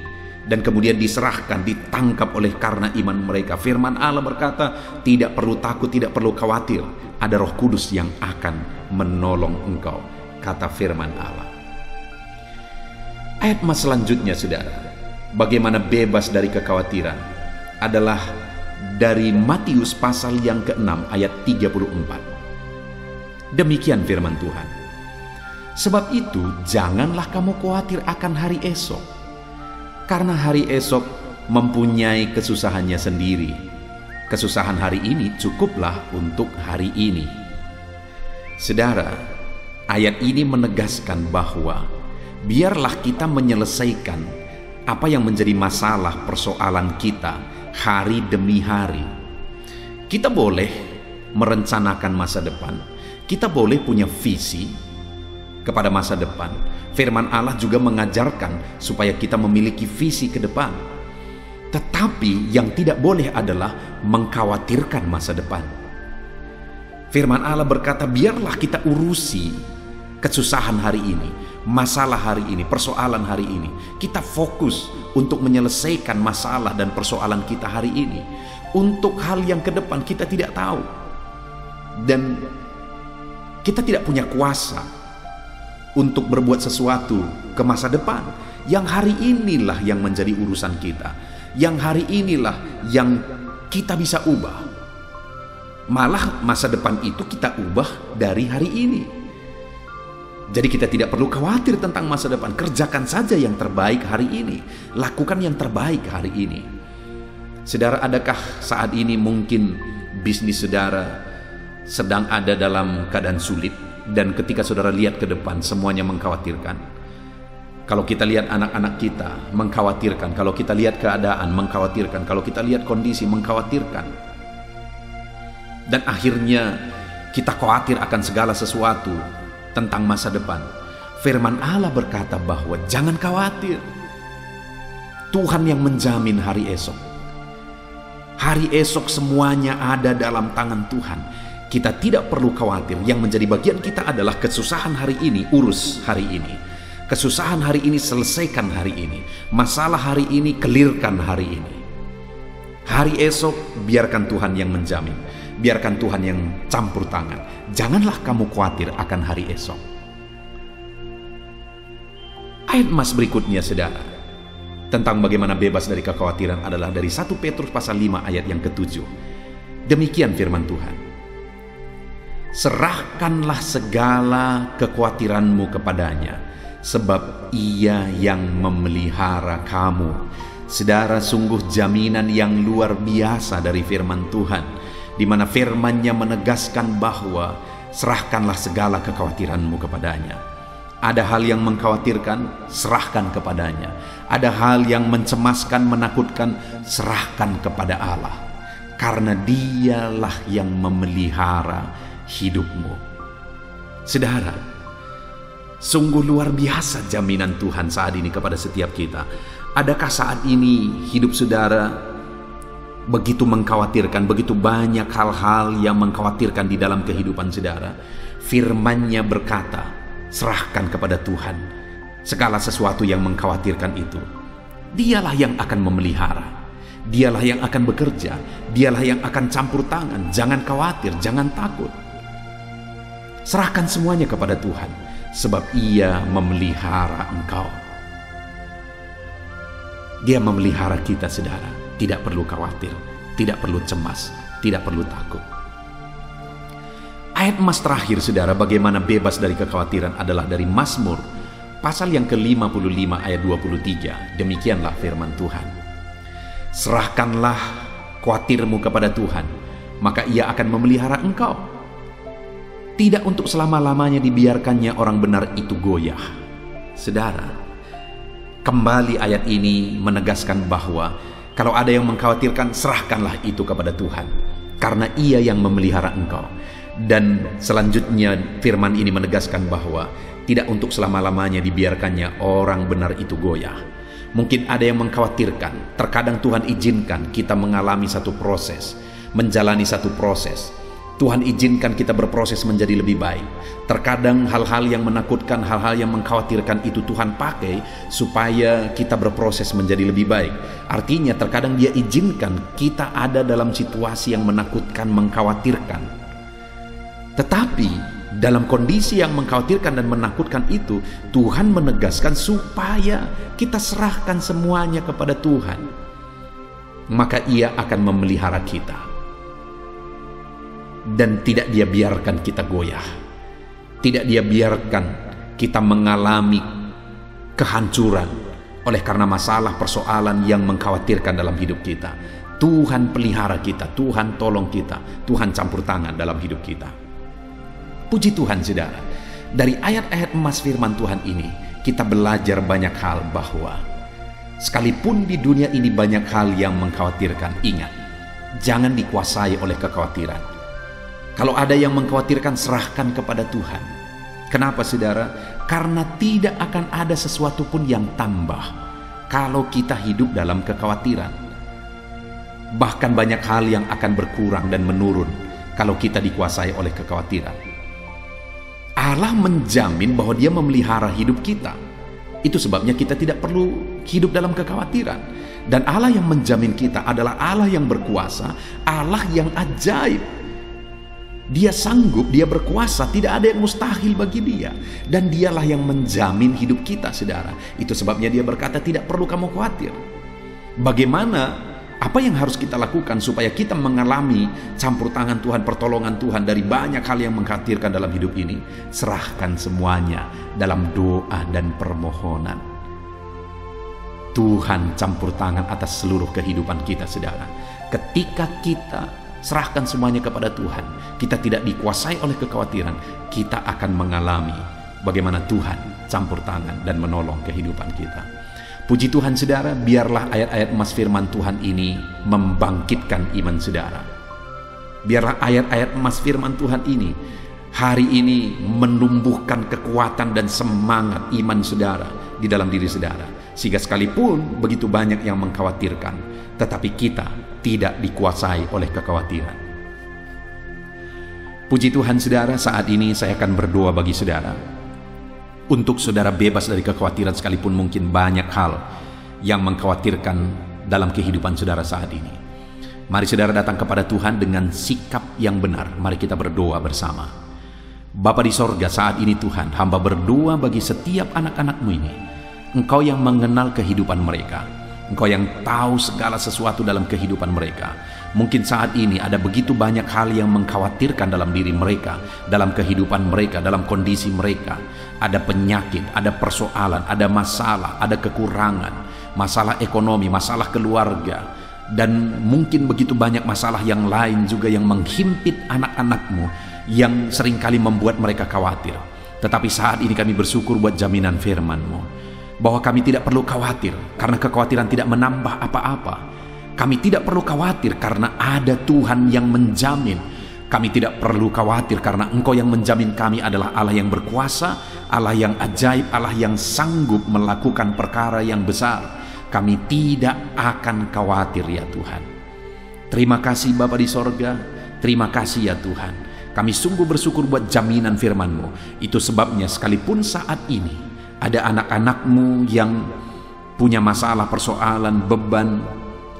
dan kemudian diserahkan, ditangkap oleh karena iman mereka. Firman Allah berkata, tidak perlu takut, tidak perlu khawatir. Ada Roh Kudus yang akan menolong engkau, kata firman Allah. Ayat mas selanjutnya, saudara, bagaimana bebas dari kekhawatiran, adalah dari Matius pasal yang ke-6 ayat 34. Demikian firman Tuhan. Sebab itu janganlah kamu khawatir akan hari esok, karena hari esok mempunyai kesusahannya sendiri. Kesusahan hari ini cukuplah untuk hari ini. Saudara, ayat ini menegaskan bahwa biarlah kita menyelesaikan apa yang menjadi masalah persoalan kita hari demi hari. Kita boleh merencanakan masa depan, kita boleh punya visi kepada masa depan. Firman Allah juga mengajarkan supaya kita memiliki visi ke depan. Tetapi yang tidak boleh adalah mengkhawatirkan masa depan. Firman Allah berkata, biarlah kita urusi kesusahan hari ini, masalah hari ini, persoalan hari ini. Kita fokus untuk menyelesaikan masalah dan persoalan kita hari ini. Untuk hal yang ke depan kita tidak tahu, dan kita tidak punya kuasa untuk berbuat sesuatu ke masa depan. Yang hari inilah yang menjadi urusan kita. Yang hari inilah yang kita bisa ubah. Malah masa depan itu kita ubah dari hari ini. Jadi kita tidak perlu khawatir tentang masa depan. Kerjakan saja yang terbaik hari ini. Lakukan yang terbaik hari ini. Saudara, adakah saat ini mungkin bisnis saudara sedang ada dalam keadaan sulit? Dan ketika saudara lihat ke depan, semuanya mengkhawatirkan. Kalau kita lihat anak-anak kita, mengkhawatirkan. Kalau kita lihat keadaan, mengkhawatirkan. Kalau kita lihat kondisi, mengkhawatirkan. Dan akhirnya kita khawatir akan segala sesuatu tentang masa depan. Firman Allah berkata bahwa jangan khawatir. Tuhan yang menjamin hari esok. Hari esok semuanya ada dalam tangan Tuhan. Kita tidak perlu khawatir. Yang menjadi bagian kita adalah kesusahan hari ini, urus hari ini. Kesusahan hari ini, selesaikan hari ini. Masalah hari ini, kelirkan hari ini. Hari esok, biarkan Tuhan yang menjamin. Biarkan Tuhan yang campur tangan. Janganlah kamu khawatir akan hari esok. Ayat mas berikutnya, saudara, tentang bagaimana bebas dari kekhawatiran adalah dari 1 Petrus pasal 5 ayat yang ke-7. Demikian firman Tuhan. Serahkanlah segala kekhawatiranmu kepadanya, sebab Ia yang memelihara kamu. Saudara, sungguh jaminan yang luar biasa dari firman Tuhan, di mana firman-Nya menegaskan bahwa serahkanlah segala kekhawatiranmu kepadanya. Ada hal yang mengkhawatirkan, serahkan kepadanya. Ada hal yang mencemaskan, menakutkan, serahkan kepada Allah. Karena Dialah yang memelihara hidupmu. Saudara, sungguh luar biasa jaminan Tuhan saat ini kepada setiap kita. Adakah saat ini hidup saudara begitu mengkhawatirkan, begitu banyak hal-hal yang mengkhawatirkan di dalam kehidupan saudara? Firman-Nya berkata, serahkan kepada Tuhan segala sesuatu yang mengkhawatirkan itu. Dialah yang akan memelihara, Dialah yang akan bekerja, Dialah yang akan campur tangan. Jangan khawatir, jangan takut. Serahkan semuanya kepada Tuhan, sebab Ia memelihara engkau. Dia memelihara kita, saudara. Tidak perlu khawatir, tidak perlu cemas, tidak perlu takut. Ayat emas terakhir, saudara, bagaimana bebas dari kekhawatiran adalah dari Mazmur pasal yang ke-55 ayat 23. Demikianlah firman Tuhan. Serahkanlah khawatirmu kepada Tuhan, maka Ia akan memelihara engkau. Tidak untuk selama-lamanya dibiarkannya orang benar itu goyah. Saudara, kembali ayat ini menegaskan bahwa kalau ada yang mengkhawatirkan, serahkanlah itu kepada Tuhan, karena Ia yang memelihara engkau. Dan selanjutnya firman ini menegaskan bahwa tidak untuk selama-lamanya dibiarkannya orang benar itu goyah. Mungkin ada yang mengkhawatirkan, terkadang Tuhan izinkan kita mengalami satu proses, menjalani satu proses. Tuhan izinkan kita berproses menjadi lebih baik. Terkadang hal-hal yang menakutkan, hal-hal yang mengkhawatirkan itu Tuhan pakai supaya kita berproses menjadi lebih baik. Artinya terkadang Dia izinkan kita ada dalam situasi yang menakutkan, mengkhawatirkan. Tetapi dalam kondisi yang mengkhawatirkan dan menakutkan itu, Tuhan menegaskan supaya kita serahkan semuanya kepada Tuhan. Maka Ia akan memelihara kita. Dan tidak Dia biarkan kita goyah. Tidak Dia biarkan kita mengalami kehancuran oleh karena masalah persoalan yang mengkhawatirkan dalam hidup kita. Tuhan pelihara kita, Tuhan tolong kita, Tuhan campur tangan dalam hidup kita. Puji Tuhan, saudara. Dari ayat-ayat emas firman Tuhan ini, kita belajar banyak hal bahwa sekalipun di dunia ini banyak hal yang mengkhawatirkan, ingat, jangan dikuasai oleh kekhawatiran. Kalau ada yang mengkhawatirkan, serahkan kepada Tuhan. Kenapa, saudara? Karena tidak akan ada sesuatu pun yang tambah kalau kita hidup dalam kekhawatiran. Bahkan banyak hal yang akan berkurang dan menurun kalau kita dikuasai oleh kekhawatiran. Allah menjamin bahwa Dia memelihara hidup kita. Itu sebabnya kita tidak perlu hidup dalam kekhawatiran. Dan Allah yang menjamin kita adalah Allah yang berkuasa, Allah yang ajaib. Dia sanggup, Dia berkuasa, tidak ada yang mustahil bagi Dia. Dan Dialah yang menjamin hidup kita, saudara. Itu sebabnya Dia berkata, tidak perlu kamu khawatir. Bagaimana? Apa yang harus kita lakukan supaya kita mengalami campur tangan Tuhan, pertolongan Tuhan dari banyak hal yang mengkhawatirkan dalam hidup ini? Serahkan semuanya dalam doa dan permohonan. Tuhan campur tangan atas seluruh kehidupan kita, saudara. Ketika kita serahkan semuanya kepada Tuhan, kita tidak dikuasai oleh kekhawatiran, kita akan mengalami bagaimana Tuhan campur tangan dan menolong kehidupan kita. Puji Tuhan, saudara, biarlah ayat-ayat emas firman Tuhan ini membangkitkan iman saudara. Biarlah ayat-ayat emas firman Tuhan ini hari ini menumbuhkan kekuatan dan semangat iman saudara di dalam diri saudara. Sehingga sekalipun begitu banyak yang mengkhawatirkan, tetapi kita tidak dikuasai oleh kekhawatiran. Puji Tuhan, saudara, saat ini saya akan berdoa bagi saudara. Untuk saudara bebas dari kekhawatiran sekalipun mungkin banyak hal yang mengkhawatirkan dalam kehidupan saudara saat ini. Mari saudara datang kepada Tuhan dengan sikap yang benar. Mari kita berdoa bersama. Bapa di sorga, saat ini Tuhan, hamba berdoa bagi setiap anak-anak-Mu ini. Engkau yang mengenal kehidupan mereka. Engkau yang tahu segala sesuatu dalam kehidupan mereka. Mungkin saat ini ada begitu banyak hal yang mengkhawatirkan dalam diri mereka, dalam kehidupan mereka, dalam kondisi mereka. Ada penyakit, ada persoalan, ada masalah, ada kekurangan, masalah ekonomi, masalah keluarga, dan mungkin begitu banyak masalah yang lain juga yang menghimpit anak-anak-Mu, yang seringkali membuat mereka khawatir. Tetapi saat ini kami bersyukur buat jaminan firman-Mu, bahwa kami tidak perlu khawatir, karena kekhawatiran tidak menambah apa-apa. Kami tidak perlu khawatir karena ada Tuhan yang menjamin. Kami tidak perlu khawatir karena Engkau yang menjamin kami adalah Allah yang berkuasa, Allah yang ajaib, Allah yang sanggup melakukan perkara yang besar. Kami tidak akan khawatir ya Tuhan. Terima kasih Bapa di sorga, terima kasih ya Tuhan. Kami sungguh bersyukur buat jaminan firman-Mu. Itu sebabnya sekalipun saat ini ada anak-anak-Mu yang punya masalah, persoalan, beban,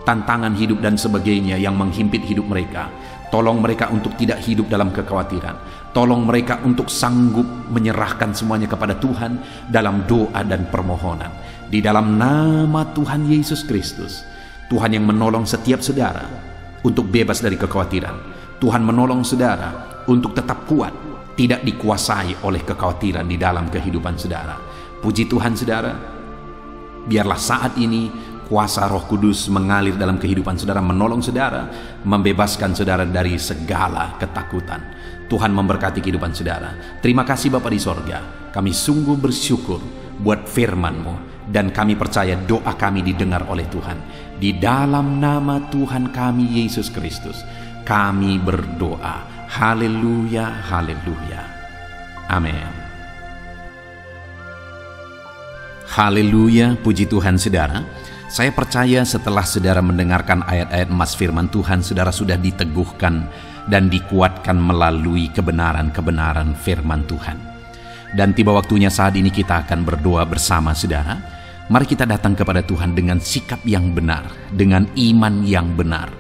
tantangan hidup dan sebagainya yang menghimpit hidup mereka, tolong mereka untuk tidak hidup dalam kekhawatiran. Tolong mereka untuk sanggup menyerahkan semuanya kepada Tuhan dalam doa dan permohonan. Di dalam nama Tuhan Yesus Kristus, Tuhan yang menolong setiap saudara untuk bebas dari kekhawatiran. Tuhan menolong saudara untuk tetap kuat, tidak dikuasai oleh kekhawatiran di dalam kehidupan saudara. Puji Tuhan saudara, biarlah saat ini kuasa Roh Kudus mengalir dalam kehidupan saudara, menolong saudara, membebaskan saudara dari segala ketakutan. Tuhan memberkati kehidupan saudara. Terima kasih Bapa di sorga. Kami sungguh bersyukur buat firman-Mu, dan kami percaya doa kami didengar oleh Tuhan. Di dalam nama Tuhan kami Yesus Kristus, kami berdoa. Haleluya, haleluya. Amin. Haleluya, puji Tuhan saudara. Saya percaya setelah saudara mendengarkan ayat-ayat emas firman Tuhan, saudara sudah diteguhkan dan dikuatkan melalui kebenaran-kebenaran firman Tuhan. Dan tiba waktunya saat ini kita akan berdoa bersama saudara. Mari kita datang kepada Tuhan dengan sikap yang benar, dengan iman yang benar.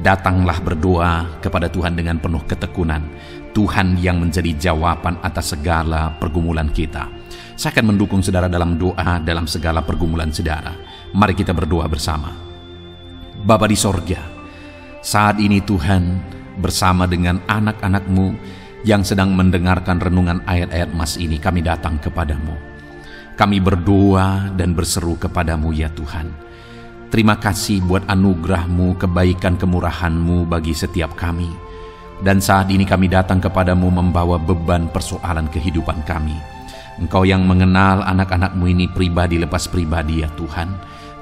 Datanglah berdoa kepada Tuhan dengan penuh ketekunan. Tuhan yang menjadi jawaban atas segala pergumulan kita. Saya akan mendukung saudara dalam doa dalam segala pergumulan saudara. Mari kita berdoa bersama. Bapa di sorga, saat ini Tuhan bersama dengan anak-anak-Mu yang sedang mendengarkan renungan ayat-ayat emas ini, kami datang kepadamu. Kami berdoa dan berseru kepadamu ya Tuhan. Terima kasih buat anugerah-Mu, kebaikan kemurahan-Mu bagi setiap kami. Dan saat ini kami datang kepadamu membawa beban persoalan kehidupan kami. Engkau yang mengenal anak-anak-Mu ini pribadi lepas pribadi ya Tuhan.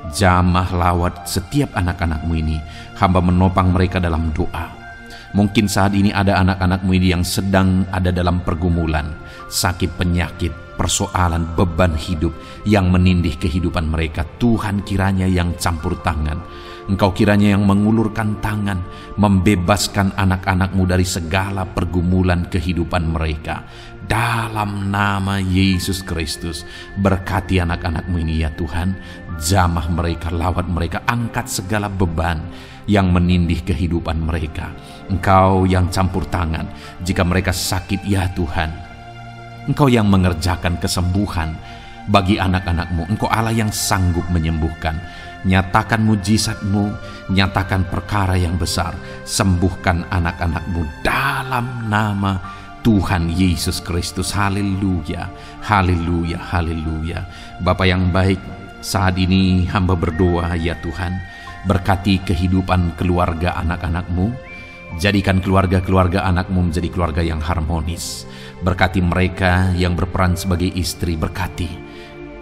Jamah lawat setiap anak-anak-Mu ini. Hamba menopang mereka dalam doa. Mungkin saat ini ada anak-anak-Mu ini yang sedang ada dalam pergumulan, sakit penyakit, persoalan, beban hidup yang menindih kehidupan mereka. Tuhan kiranya yang campur tangan. Engkau kiranya yang mengulurkan tangan, membebaskan anak-anak-Mu dari segala pergumulan kehidupan mereka. Dalam nama Yesus Kristus, berkati anak-anak-Mu ini ya Tuhan. Jamah mereka, lawat mereka, angkat segala beban yang menindih kehidupan mereka. Engkau yang campur tangan jika mereka sakit ya Tuhan. Engkau yang mengerjakan kesembuhan bagi anak-anak-Mu. Engkau Allah yang sanggup menyembuhkan. Nyatakan mujizat-Mu, nyatakan perkara yang besar. Sembuhkan anak-anak-Mu dalam nama Tuhan Yesus Kristus. Haleluya, haleluya, haleluya. Bapa yang baik, saat ini hamba berdoa ya Tuhan, berkati kehidupan keluarga anak-anak-Mu. Jadikan keluarga-keluarga anak-Mu menjadi keluarga yang harmonis. Berkati mereka yang berperan sebagai istri, berkati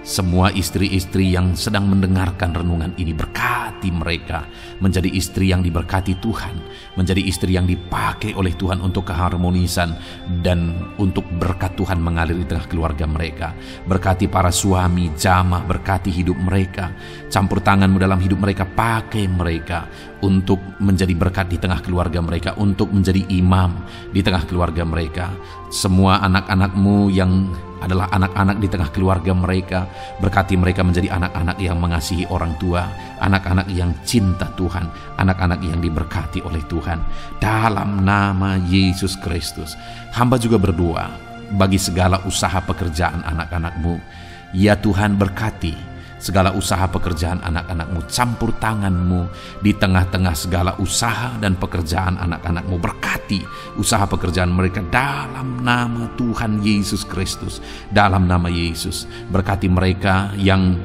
semua istri-istri yang sedang mendengarkan renungan ini. Berkati mereka menjadi istri yang diberkati Tuhan, menjadi istri yang dipakai oleh Tuhan untuk keharmonisan dan untuk berkat Tuhan mengalir di tengah keluarga mereka. Berkati para suami, jamah, berkati hidup mereka. Campur tangan-Mu dalam hidup mereka, pakai mereka untuk menjadi berkat di tengah keluarga mereka, untuk menjadi imam di tengah keluarga mereka. Semua anak-anak-Mu yang adalah anak-anak di tengah keluarga mereka, berkati mereka menjadi anak-anak yang mengasihi orang tua, anak-anak yang cinta Tuhan, anak-anak yang diberkati oleh Tuhan. Dalam nama Yesus Kristus, hamba juga berdoa bagi segala usaha pekerjaan anak-anak-Mu. Ya Tuhan, berkati segala usaha pekerjaan anak-anak-Mu, campur tangan-Mu di tengah-tengah segala usaha dan pekerjaan anak-anak-Mu. Berkati usaha pekerjaan mereka dalam nama Tuhan Yesus Kristus. Dalam nama Yesus, berkati mereka yang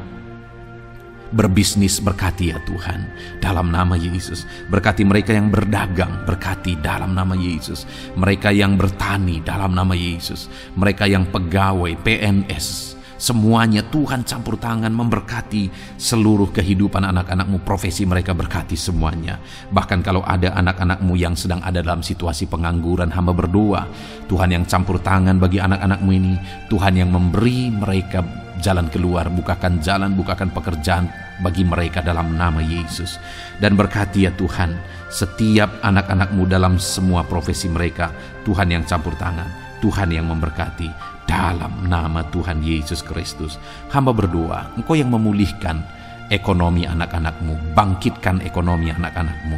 berbisnis, berkati ya Tuhan, dalam nama Yesus. Berkati mereka yang berdagang, berkati dalam nama Yesus. Mereka yang bertani, dalam nama Yesus. Mereka yang pegawai, PNS, semuanya Tuhan campur tangan memberkati seluruh kehidupan anak-anak-Mu, profesi mereka berkati semuanya. Bahkan kalau ada anak-anak-Mu yang sedang ada dalam situasi pengangguran, hamba berdoa, Tuhan yang campur tangan bagi anak-anak-Mu ini, Tuhan yang memberi mereka jalan keluar, bukakan jalan, bukakan pekerjaan bagi mereka dalam nama Yesus. Dan berkati ya Tuhan, setiap anak-anak-Mu dalam semua profesi mereka, Tuhan yang campur tangan, Tuhan yang memberkati. Dalam nama Tuhan Yesus Kristus, hamba berdoa, Engkau yang memulihkan ekonomi anak-anak-Mu, bangkitkan ekonomi anak-anak-Mu.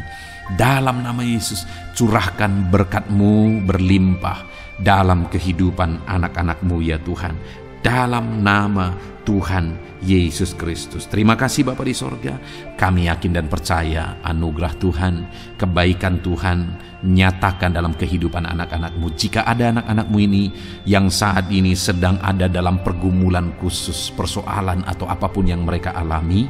Dalam nama Yesus, curahkan berkat-Mu berlimpah dalam kehidupan anak-anak-Mu ya Tuhan. Dalam nama Tuhan Yesus Kristus. Terima kasih Bapa di sorga. Kami yakin dan percaya anugerah Tuhan, kebaikan Tuhan nyatakan dalam kehidupan anak-anak-Mu. Jika ada anak-anak-Mu ini yang saat ini sedang ada dalam pergumulan khusus, persoalan atau apapun yang mereka alami,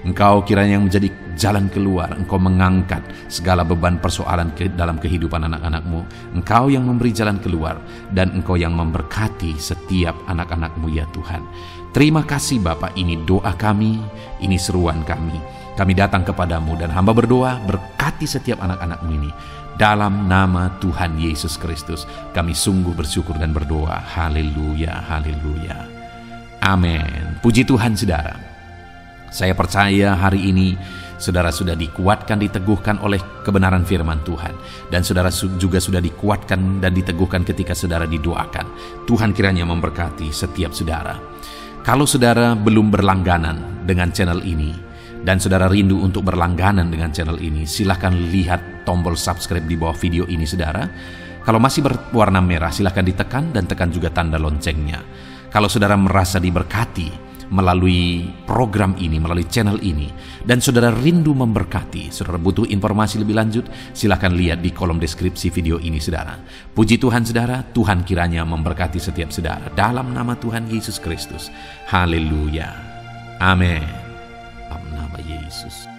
Engkau kiranya yang menjadi jalan keluar. Engkau mengangkat segala beban persoalan dalam kehidupan anak-anak-Mu. Engkau yang memberi jalan keluar, dan Engkau yang memberkati setiap anak-anak-Mu ya Tuhan. Terima kasih Bapa, ini doa kami, ini seruan kami. Kami datang kepadamu dan hamba berdoa, berkati setiap anak-anak-Mu ini. Dalam nama Tuhan Yesus Kristus, kami sungguh bersyukur dan berdoa. Haleluya, haleluya. Amin. Puji Tuhan saudara. Saya percaya hari ini saudara sudah dikuatkan, diteguhkan oleh kebenaran firman Tuhan. Dan saudara juga sudah dikuatkan dan diteguhkan ketika saudara didoakan. Tuhan kiranya memberkati setiap saudara. Kalau saudara belum berlangganan dengan channel ini, dan saudara rindu untuk berlangganan dengan channel ini, silahkan lihat tombol subscribe di bawah video ini saudara. Kalau masih berwarna merah, silahkan ditekan dan tekan juga tanda loncengnya. Kalau saudara merasa diberkati melalui program ini, melalui channel ini, dan saudara rindu memberkati, saudara butuh informasi lebih lanjut, silahkan lihat di kolom deskripsi video ini saudara. Puji Tuhan saudara, Tuhan kiranya memberkati setiap saudara dalam nama Tuhan Yesus Kristus. Haleluya. Amin. Dalam nama Yesus.